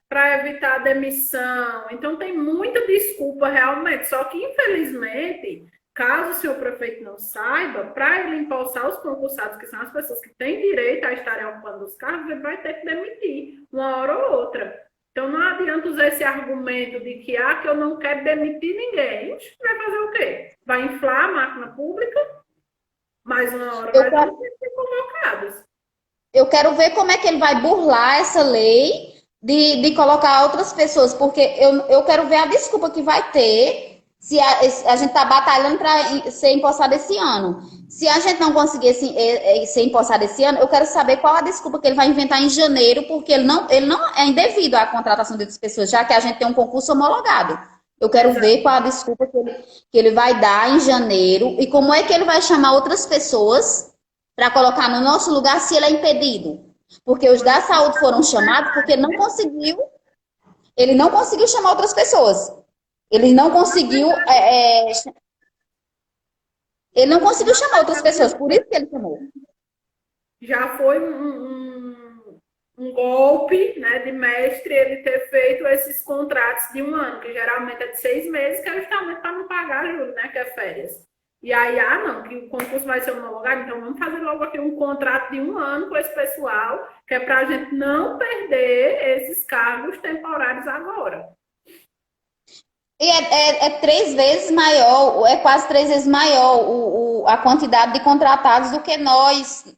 para evitar a demissão. Então, tem muita desculpa realmente. Só que, infelizmente, caso o senhor prefeito não saiba, para ele empossar os concursados, que são as pessoas que têm direito a estarem ocupando os cargos, ele vai ter que demitir, uma hora ou outra. Então, não adianta usar esse argumento de que eu não quero demitir ninguém. A gente vai fazer o quê? Vai inflar a máquina pública? Mais uma hora eu vai quero, todos ser convocados. eu quero ver como é que ele vai burlar essa lei de colocar outras pessoas, porque eu quero ver a desculpa que vai ter se a gente está batalhando para ser empossado esse ano. Se a gente não conseguir ser empossado esse ano, eu quero saber qual a desculpa que ele vai inventar em janeiro, porque ele não é indevido à contratação dessas pessoas, já que a gente tem um concurso homologado. Eu quero Exato. ver qual a desculpa que ele vai dar em janeiro e como é que ele vai chamar outras pessoas para colocar no nosso lugar se ele é impedido. Porque os da saúde foram chamados porque ele não conseguiu chamar outras pessoas. Ele não conseguiu, ele não conseguiu chamar outras pessoas, por isso que ele chamou. Já foi um golpe, né, de mestre ele ter feito esses contratos de um ano, que geralmente é de 6 meses, que é justamente para não pagar juros, né, que é férias. E aí, não, que o concurso vai ser homologado, então vamos fazer logo aqui um contrato de um ano com esse pessoal, que é para a gente não perder esses cargos temporários agora. E é 3 vezes maior, é quase 3 vezes maior a quantidade de contratados do que nós.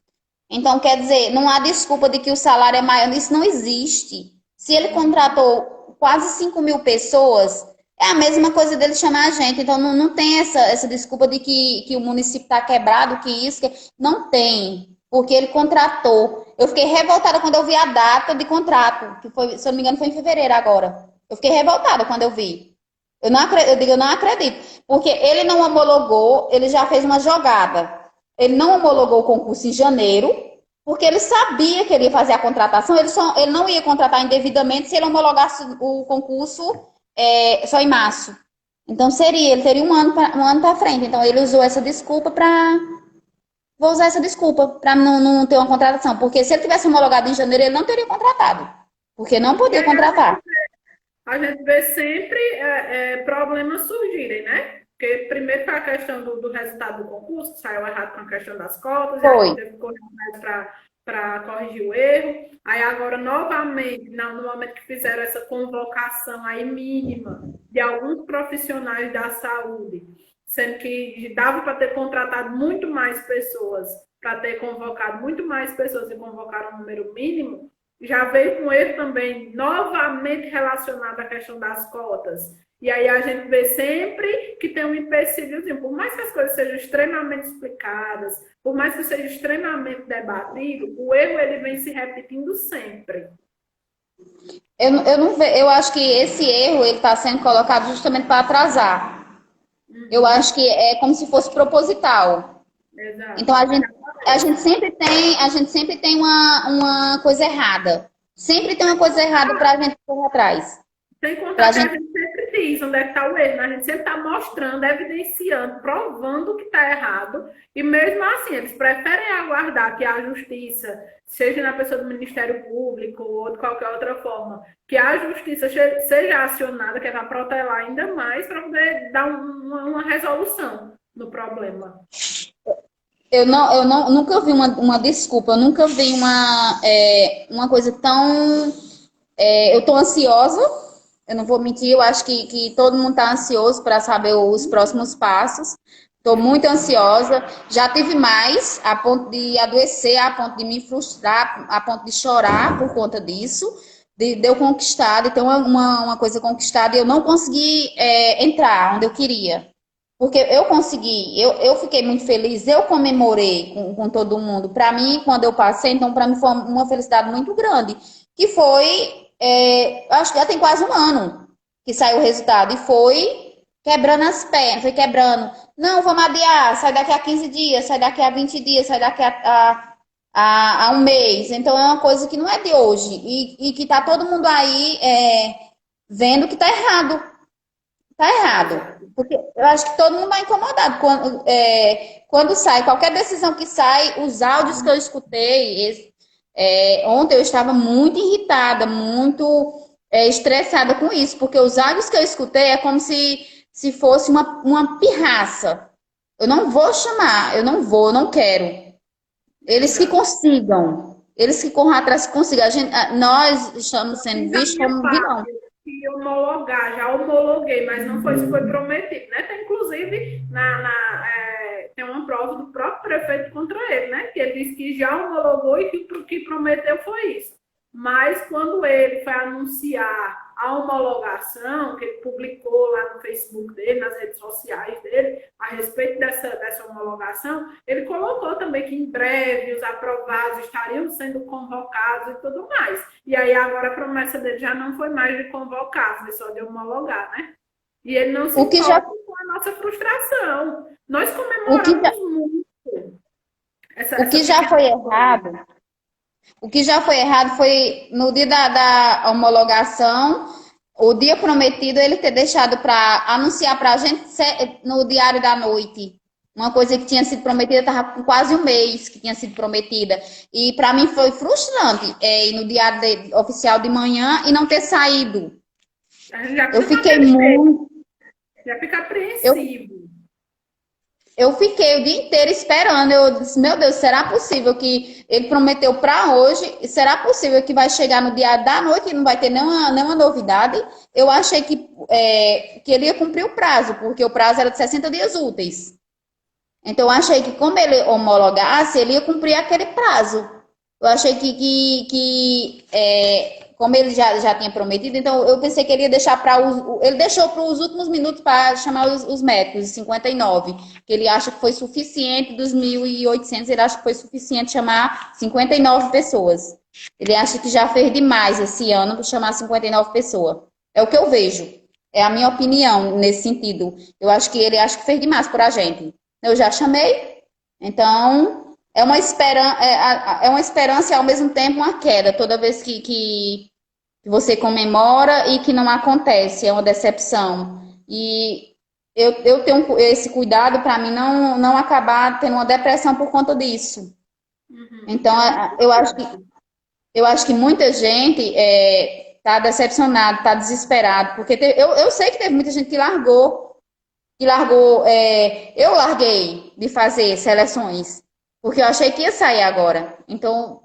Então, quer dizer, não há desculpa de que o salário é maior. Isso não existe. Se ele contratou quase 5.000 pessoas, é a mesma coisa dele chamar a gente. Então, não tem essa desculpa de que o município está quebrado, que isso. Não tem. Porque ele contratou. Eu fiquei revoltada quando eu vi a data de contrato, que foi, se eu não me engano, foi em fevereiro agora. Eu fiquei revoltada quando eu vi. Eu não acredito. Porque ele não homologou, ele já fez uma jogada. Ele não homologou o concurso em janeiro, porque ele sabia que ele ia fazer a contratação, ele não ia contratar indevidamente se ele homologasse o concurso só em março. Então ele teria um ano para frente. Então ele usou essa desculpa para. Vou usar essa desculpa para não ter uma contratação. Porque se ele tivesse homologado em janeiro, ele não teria contratado. Porque não podia contratar. A gente vê sempre problemas surgirem, né? Porque primeiro foi a questão do resultado do concurso, que saiu errado com a questão das cotas, e a gente teve que correr mais para corrigir o erro. Aí agora, novamente, no momento que fizeram essa convocação aí mínima de alguns profissionais da saúde, sendo que dava para ter contratado muito mais pessoas, para ter convocado muito mais pessoas e convocar um número mínimo, já veio com erro também novamente relacionado à questão das cotas. E aí a gente vê sempre que tem um empecilhozinho. Por mais que as coisas sejam extremamente explicadas, por mais que seja extremamente debatido, o erro ele vem se repetindo sempre. Eu acho que esse erro ele está sendo colocado justamente para atrasar. Eu acho que é como se fosse proposital. Exato. Então a gente sempre tem uma coisa errada. Sempre tem uma coisa errada para a gente correr atrás. Sem contar que a gente sempre diz onde é que está o erro, né? A gente sempre está mostrando, evidenciando, provando que está errado. E mesmo assim, eles preferem aguardar que a justiça, seja na pessoa do Ministério Público ou de qualquer outra forma, que a justiça seja acionada, que é para protelar ainda mais, para poder dar uma resolução no problema. Eu nunca vi uma desculpa, eu nunca vi uma coisa tão. Eu estou ansiosa, eu não vou mentir, eu acho que todo mundo está ansioso para saber os próximos passos. Estou muito ansiosa, já tive mais, a ponto de adoecer, a ponto de me frustrar, a ponto de chorar por conta disso, de eu conquistar, de ter uma coisa conquistada e eu não consegui entrar onde eu queria. Porque eu consegui, eu fiquei muito feliz, eu comemorei com todo mundo. Para mim, quando eu passei, então para mim foi uma felicidade muito grande. Que foi, acho que já tem quase um ano que saiu o resultado. E foi quebrando as pernas, foi quebrando. Não, vamos adiar, sai daqui a 15 dias, sai daqui a 20 dias, sai daqui a há um mês. Então é uma coisa que não é de hoje. E que tá todo mundo aí vendo que tá errado. Tá errado. Exato. Porque eu acho que todo mundo está incomodado. Quando sai, qualquer decisão que sai, os áudios que eu escutei, ontem eu estava muito irritada, muito estressada com isso, porque os áudios que eu escutei é como se fosse uma pirraça. Eu não vou chamar, eu não vou, eu não quero. Eles que Exato. consigam. Eles que corram atrás, que consigam. Nós estamos sendo Fiz a vistos minha como vilão. parte, eu que homologar, já homologuei, mas não foi isso que foi prometido, né? Tem, inclusive, tem uma prova do próprio prefeito contra ele, né? Que ele disse que já homologou e que o que prometeu foi isso. Mas quando ele foi anunciar a homologação, que ele publicou lá no Facebook dele, nas redes sociais dele, a respeito dessa homologação, ele colocou também que em breve os aprovados estariam sendo convocados e tudo mais. E aí agora a promessa dele já não foi mais de convocar, foi só de homologar, né? E ele não se O que já, importa com a nossa frustração. Nós o que já, comemoramos muito o essa que já pequena foi vitória. errado. O que já foi errado foi no dia da homologação, o dia prometido, ele ter deixado para anunciar para a gente no Diário da Noite. Uma coisa que tinha sido prometida, estava com quase um mês que tinha sido prometida. E para mim foi frustrante ir no Oficial de manhã e não ter saído. A gente já Eu fica com fiquei aquele medo, muito. já fica Eu apreensivo. Eu fiquei o dia inteiro esperando. Eu disse, meu Deus, será possível que ele prometeu para hoje? Será possível que vai chegar no dia da noite e não vai ter nenhuma novidade? Eu achei que ele ia cumprir o prazo, porque o prazo era de 60 dias úteis. Então, eu achei que como ele homologasse, ele ia cumprir aquele prazo. Eu achei como ele já tinha prometido, então eu pensei que ele ia deixar para os. Ele deixou para os últimos minutos para chamar os médicos, os 59, que ele acha que foi suficiente, dos 1.800, ele acha que foi suficiente chamar 59 pessoas. Ele acha que já fez demais esse ano para chamar 59 pessoas. É o que eu vejo. É a minha opinião nesse sentido. Eu acho que ele acha que fez demais por a gente. Eu já chamei, então é uma esperança e ao mesmo tempo uma queda. Toda vez que você comemora e que não acontece, é uma decepção. E eu tenho esse cuidado para mim não acabar tendo uma depressão por conta disso. Uhum, Então, é muito eu acho que muita gente está decepcionada, está desesperado, porque eu sei que teve muita gente eu larguei de fazer seleções, porque eu achei que ia sair agora. Então,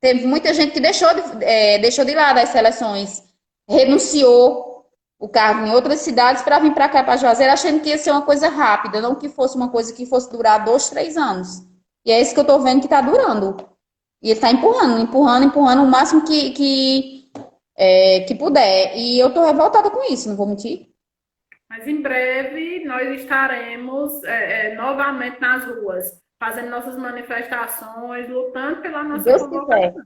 teve muita gente que deixou de lado as seleções, renunciou o cargo em outras cidades para vir para cá, para Juazeiro, achando que ia ser uma coisa rápida, não que fosse uma coisa que fosse durar 2, 3 anos. E é isso que eu estou vendo que está durando. E ele está empurrando, empurrando, empurrando o máximo que puder. E eu estou revoltada com isso, não vou mentir. Mas em breve nós estaremos novamente nas ruas, fazendo nossas manifestações, lutando pela Se nossa Deus quiser. convocação.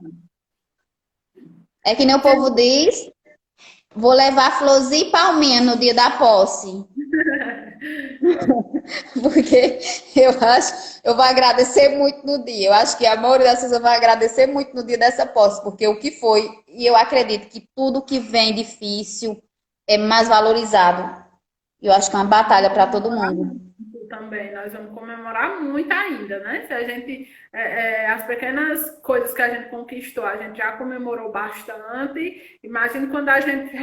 É que nem o povo diz, vou levar florzinha e palminha no dia da posse. Porque eu vou agradecer muito no dia. Eu acho que a maioria das pessoas vai agradecer muito no dia dessa posse, porque o que foi, e eu acredito que tudo que vem difícil é mais valorizado. Eu acho que é uma batalha para todo Comemorar mundo. muito também, nós vamos comemorar muito ainda, né? Se a gente, as pequenas coisas que a gente conquistou, a gente já comemorou bastante. Imagine quando a gente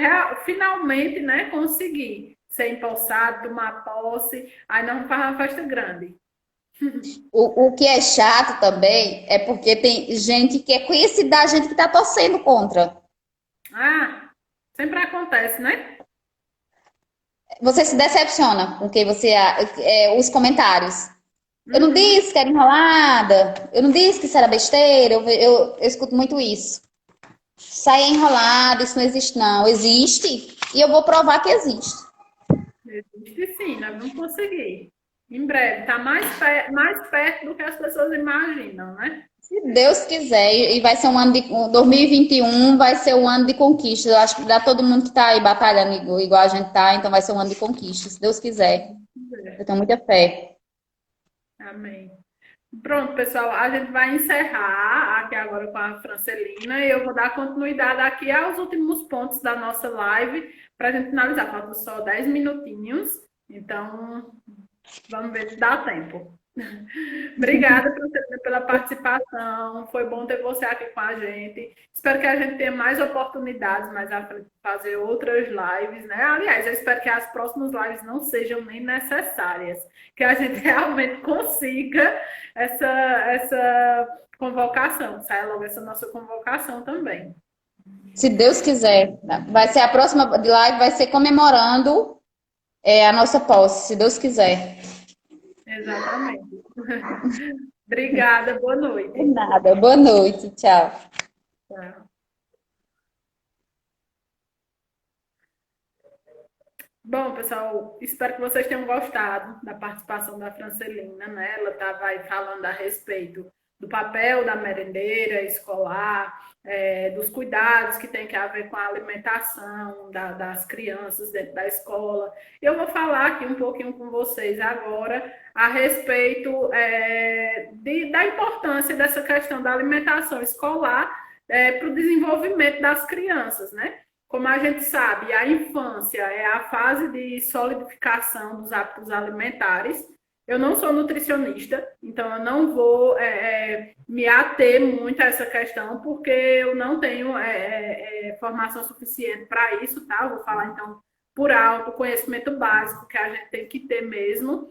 finalmente, né, conseguir ser empossado, tomar posse, aí nós vamos fazer uma festa grande. O que é chato também é porque tem gente que é conhecida da gente que está torcendo contra. Ah, sempre acontece, né? Você se decepciona com quem os comentários. Eu não Uhum. disse que era enrolada, eu não disse que isso era besteira, eu escuto muito isso. Sai enrolada, isso não existe, não. Existe e eu vou provar que existe. Existe sim, nós vamos conseguir. Em breve, está mais perto do que as pessoas imaginam, né? Se Deus quiser, e vai ser um ano de 2021, vai ser um ano de conquistas. Eu acho que dá todo mundo que está aí batalhando igual a gente tá, então vai ser um ano de conquistas, se Deus quiser. Eu tenho muita fé. Amém. Pronto, pessoal, a gente vai encerrar aqui agora com a Francelina e eu vou dar continuidade aqui aos últimos pontos da nossa live para a gente finalizar. Faltam só 10 minutinhos, então vamos ver se dá tempo. Obrigada, Francelina, pela participação. Foi bom ter você aqui com a gente. Espero que a gente tenha mais oportunidades mais à frente de fazer outras lives, né? Aliás, eu espero que as próximas lives não sejam nem necessárias, que a gente realmente consiga essa convocação, saia logo essa nossa convocação também. Se Deus quiser, vai ser a próxima live, vai ser comemorando a nossa posse, se Deus quiser. Exatamente. Obrigada, boa noite. De nada, boa noite, tchau. Tchau. Bom, pessoal, espero que vocês tenham gostado da participação da Francelina, né? Ela estava aí falando a respeito do papel da merendeira escolar, dos cuidados que tem que haver com a alimentação das crianças dentro da escola. Eu vou falar aqui um pouquinho com vocês agora a respeito da importância dessa questão da alimentação escolar para o desenvolvimento das crianças, né? Como a gente sabe, a infância é a fase de solidificação dos hábitos alimentares. Eu não sou nutricionista, então eu não vou me ater muito a essa questão, porque eu não tenho formação suficiente para isso, tá? Eu vou falar, então, por alto, conhecimento básico que a gente tem que ter mesmo,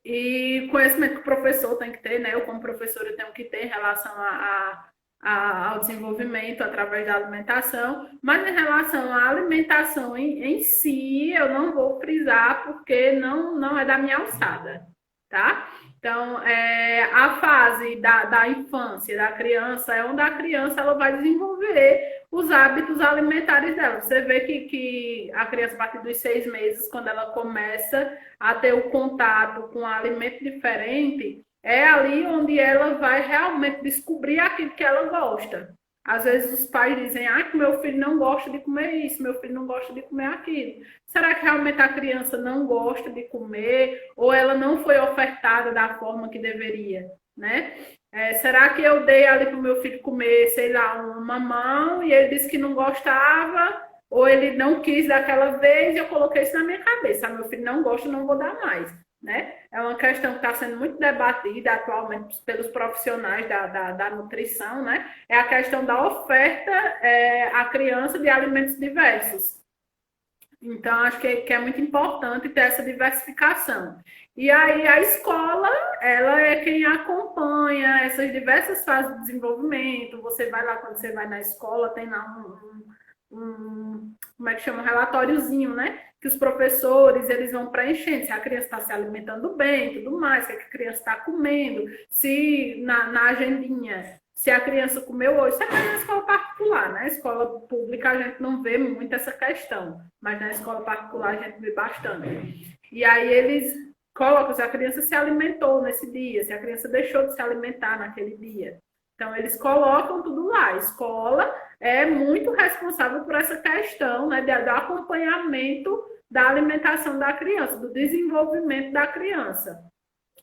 e conhecimento que o professor tem que ter, né? Eu, como professora, tenho que ter em relação ao desenvolvimento através da alimentação, mas em relação à alimentação em si, eu não vou frisar porque não é da minha alçada, tá? Então, a fase da infância, da criança, é onde a criança ela vai desenvolver os hábitos alimentares dela. Você vê que a criança, a partir dos 6 meses, quando ela começa a ter o contato com um alimento diferente, é ali onde ela vai realmente descobrir aquilo que ela gosta. Às vezes os pais dizem, que meu filho não gosta de comer isso, meu filho não gosta de comer aquilo. Será que realmente a criança não gosta de comer ou ela não foi ofertada da forma que deveria, né? Será que eu dei ali para o meu filho comer, sei lá, um mamão e ele disse que não gostava ou ele não quis daquela vez e eu coloquei isso na minha cabeça. Meu filho não gosta, não vou dar mais. Né? É uma questão que está sendo muito debatida atualmente pelos profissionais da nutrição, né? É a questão da oferta à criança de alimentos diversos. Então, acho que é muito importante ter essa diversificação. E aí, a escola, ela é quem acompanha essas diversas fases de desenvolvimento. Você vai lá, quando você vai na escola, tem lá como é que chama? Um relatóriozinho, né? Que os professores, eles vão preenchendo se a criança está se alimentando bem, tudo mais, o que a criança está comendo, se na agendinha, se a criança comeu hoje, isso é na escola particular, né? Escola pública a gente não vê muito essa questão, mas na escola particular a gente vê bastante. E aí eles colocam se a criança se alimentou nesse dia, se a criança deixou de se alimentar naquele dia. Então, eles colocam tudo lá. A escola é muito responsável por essa questão, né, do acompanhamento da alimentação da criança, do desenvolvimento da criança.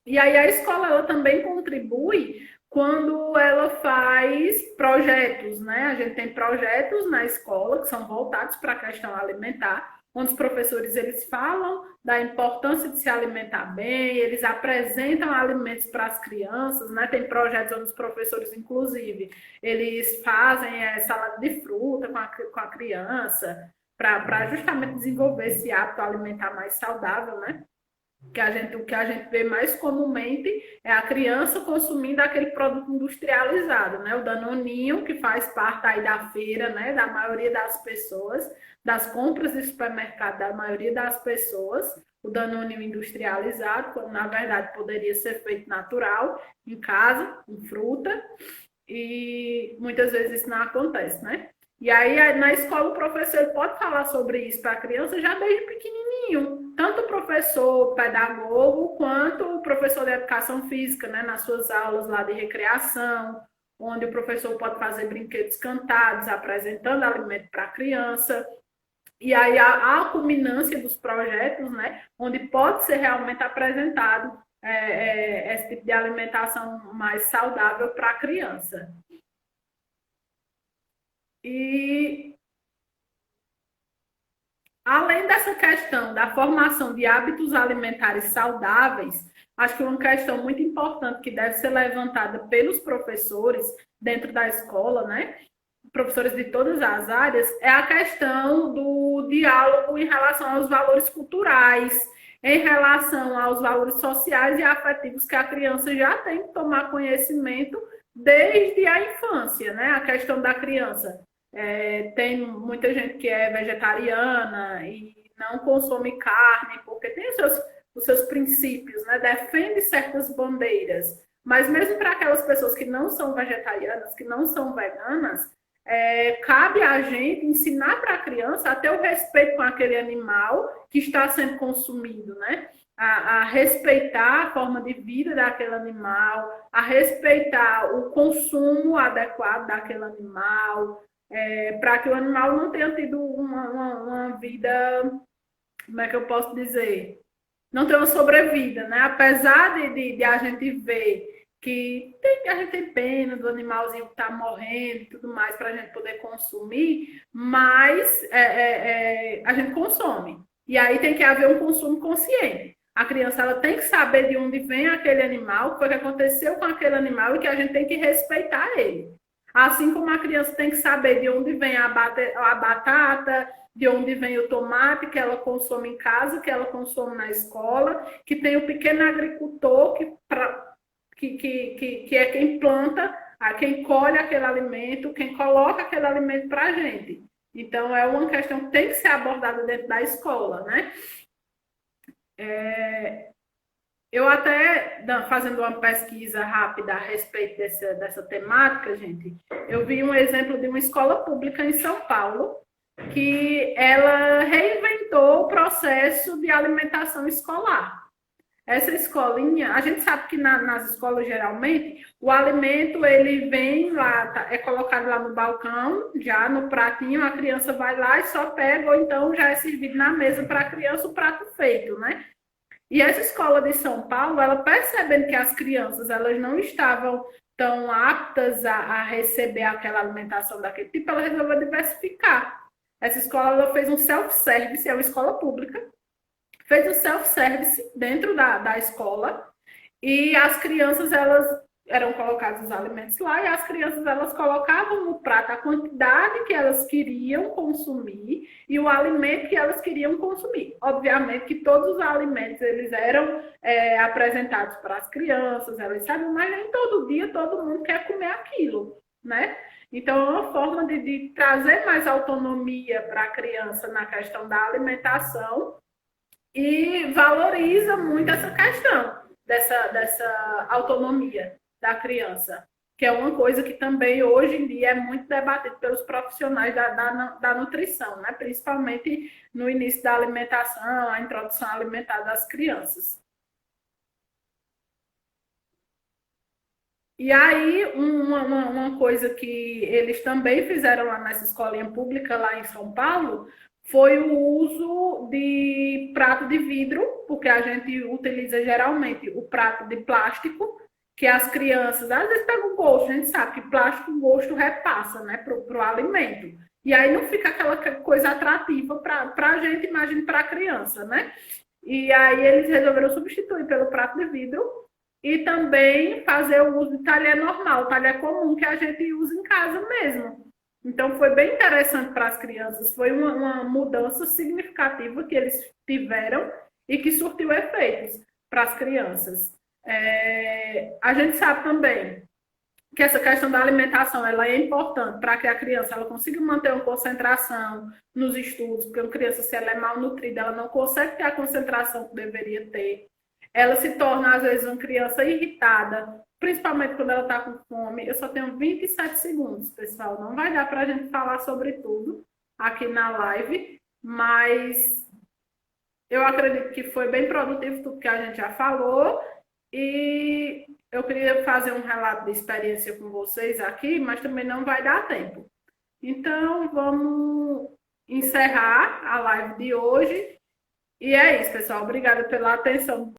E aí a escola ela também contribui quando ela faz projetos, né? A gente tem projetos na escola que são voltados para a questão alimentar, onde os professores eles falam da importância de se alimentar bem, eles apresentam alimentos para as crianças, né? Tem projetos onde os professores, inclusive, eles fazem salada de fruta com a criança, para justamente desenvolver esse hábito alimentar mais saudável, né? O que a gente vê mais comumente é a criança consumindo aquele produto industrializado, né? O Danoninho, que faz parte aí da feira, né? Da maioria das pessoas, das compras de supermercado da maioria das pessoas, o Danoninho industrializado, quando na verdade poderia ser feito natural, em casa, com fruta, e muitas vezes isso não acontece, né? E aí, na escola, o professor pode falar sobre isso para a criança já desde pequenininho. Tanto o professor pedagogo, quanto o professor de educação física, né? Nas suas aulas lá de recreação, onde o professor pode fazer brinquedos cantados, apresentando alimento para a criança. E aí, a culminância dos projetos, né? Onde pode ser realmente apresentado esse tipo de alimentação mais saudável para a criança. E além dessa questão da formação de hábitos alimentares saudáveis, acho que uma questão muito importante que deve ser levantada pelos professores dentro da escola, né? Professores de todas as áreas, é a questão do diálogo em relação aos valores culturais, em relação aos valores sociais e afetivos que a criança já tem que tomar conhecimento desde a infância, né? A questão da criança. Tem muita gente que é vegetariana e não consome carne, porque tem os seus princípios, né? Defende certas bandeiras. Mas mesmo para aquelas pessoas que não são vegetarianas, que não são veganas, cabe a gente ensinar para a criança a ter o respeito com aquele animal que está sendo consumido, né? A respeitar a forma de vida daquele animal, a respeitar o consumo adequado daquele animal, para que o animal não tenha tido uma vida, como é que eu posso dizer? Não tenha uma sobrevida, né? Apesar de a gente ver que a gente tem pena do animalzinho que está morrendo e tudo mais para a gente poder consumir, mas a gente consome. E aí tem que haver um consumo consciente. A criança ela tem que saber de onde vem aquele animal, o que aconteceu com aquele animal e que a gente tem que respeitar ele. Assim como a criança tem que saber de onde vem a batata, de onde vem o tomate que ela consome em casa, que ela consome na escola, que tem o pequeno agricultor que é quem planta, quem colhe aquele alimento, quem coloca aquele alimento para a gente. Então, é uma questão que tem que ser abordada dentro da escola, né? Eu até, fazendo uma pesquisa rápida a respeito dessa temática, gente, eu vi um exemplo de uma escola pública em São Paulo, que ela reinventou o processo de alimentação escolar. Essa escolinha, a gente sabe que nas escolas, geralmente, o alimento, ele vem lá, é colocado lá no balcão, já no pratinho, a criança vai lá e só pega, ou então já é servido na mesa para a criança o prato feito, né? E essa escola de São Paulo, ela percebendo que as crianças elas não estavam tão aptas a receber aquela alimentação daquele tipo, ela resolveu diversificar. Essa escola ela fez um self-service, é uma escola pública, fez o self-service dentro da escola e as crianças elas eram colocados os alimentos lá e as crianças elas colocavam no prato a quantidade que elas queriam consumir e o alimento que elas queriam consumir. Obviamente que todos os alimentos eles eram apresentados para as crianças, elas sabem, mas nem todo dia todo mundo quer comer aquilo, né? Então, é uma forma de trazer mais autonomia para a criança na questão da alimentação e valoriza muito essa questão dessa autonomia da criança, que é uma coisa que também hoje em dia é muito debatida pelos profissionais da nutrição, né? Principalmente no início da alimentação, a introdução alimentar das crianças. E aí, uma coisa que eles também fizeram lá nessa escolinha pública, lá em São Paulo, foi o uso de prato de vidro, porque a gente utiliza geralmente o prato de plástico, que as crianças, às vezes pegam o gosto, a gente sabe que plástico, o gosto repassa, né, para o alimento. E aí não fica aquela coisa atrativa para a gente, imagine para a criança, né? E aí eles resolveram substituir pelo prato de vidro e também fazer o uso de talher normal, talher comum que a gente usa em casa mesmo. Então, foi bem interessante para as crianças, foi uma mudança significativa que eles tiveram e que surtiu efeitos para as crianças. A gente sabe também que essa questão da alimentação ela é importante para que a criança ela consiga manter uma concentração nos estudos, porque uma criança, se ela é malnutrida, ela não consegue ter a concentração que deveria ter. Ela se torna, às vezes, uma criança irritada, principalmente quando ela está com fome. Eu só tenho 27 segundos, pessoal. Não vai dar para a gente falar sobre tudo aqui na live, mas eu acredito que foi bem produtivo tudo que a gente já falou. E eu queria fazer um relato de experiência com vocês aqui, mas também não vai dar tempo. Então, vamos encerrar a live de hoje. E é isso, pessoal. Obrigada pela atenção.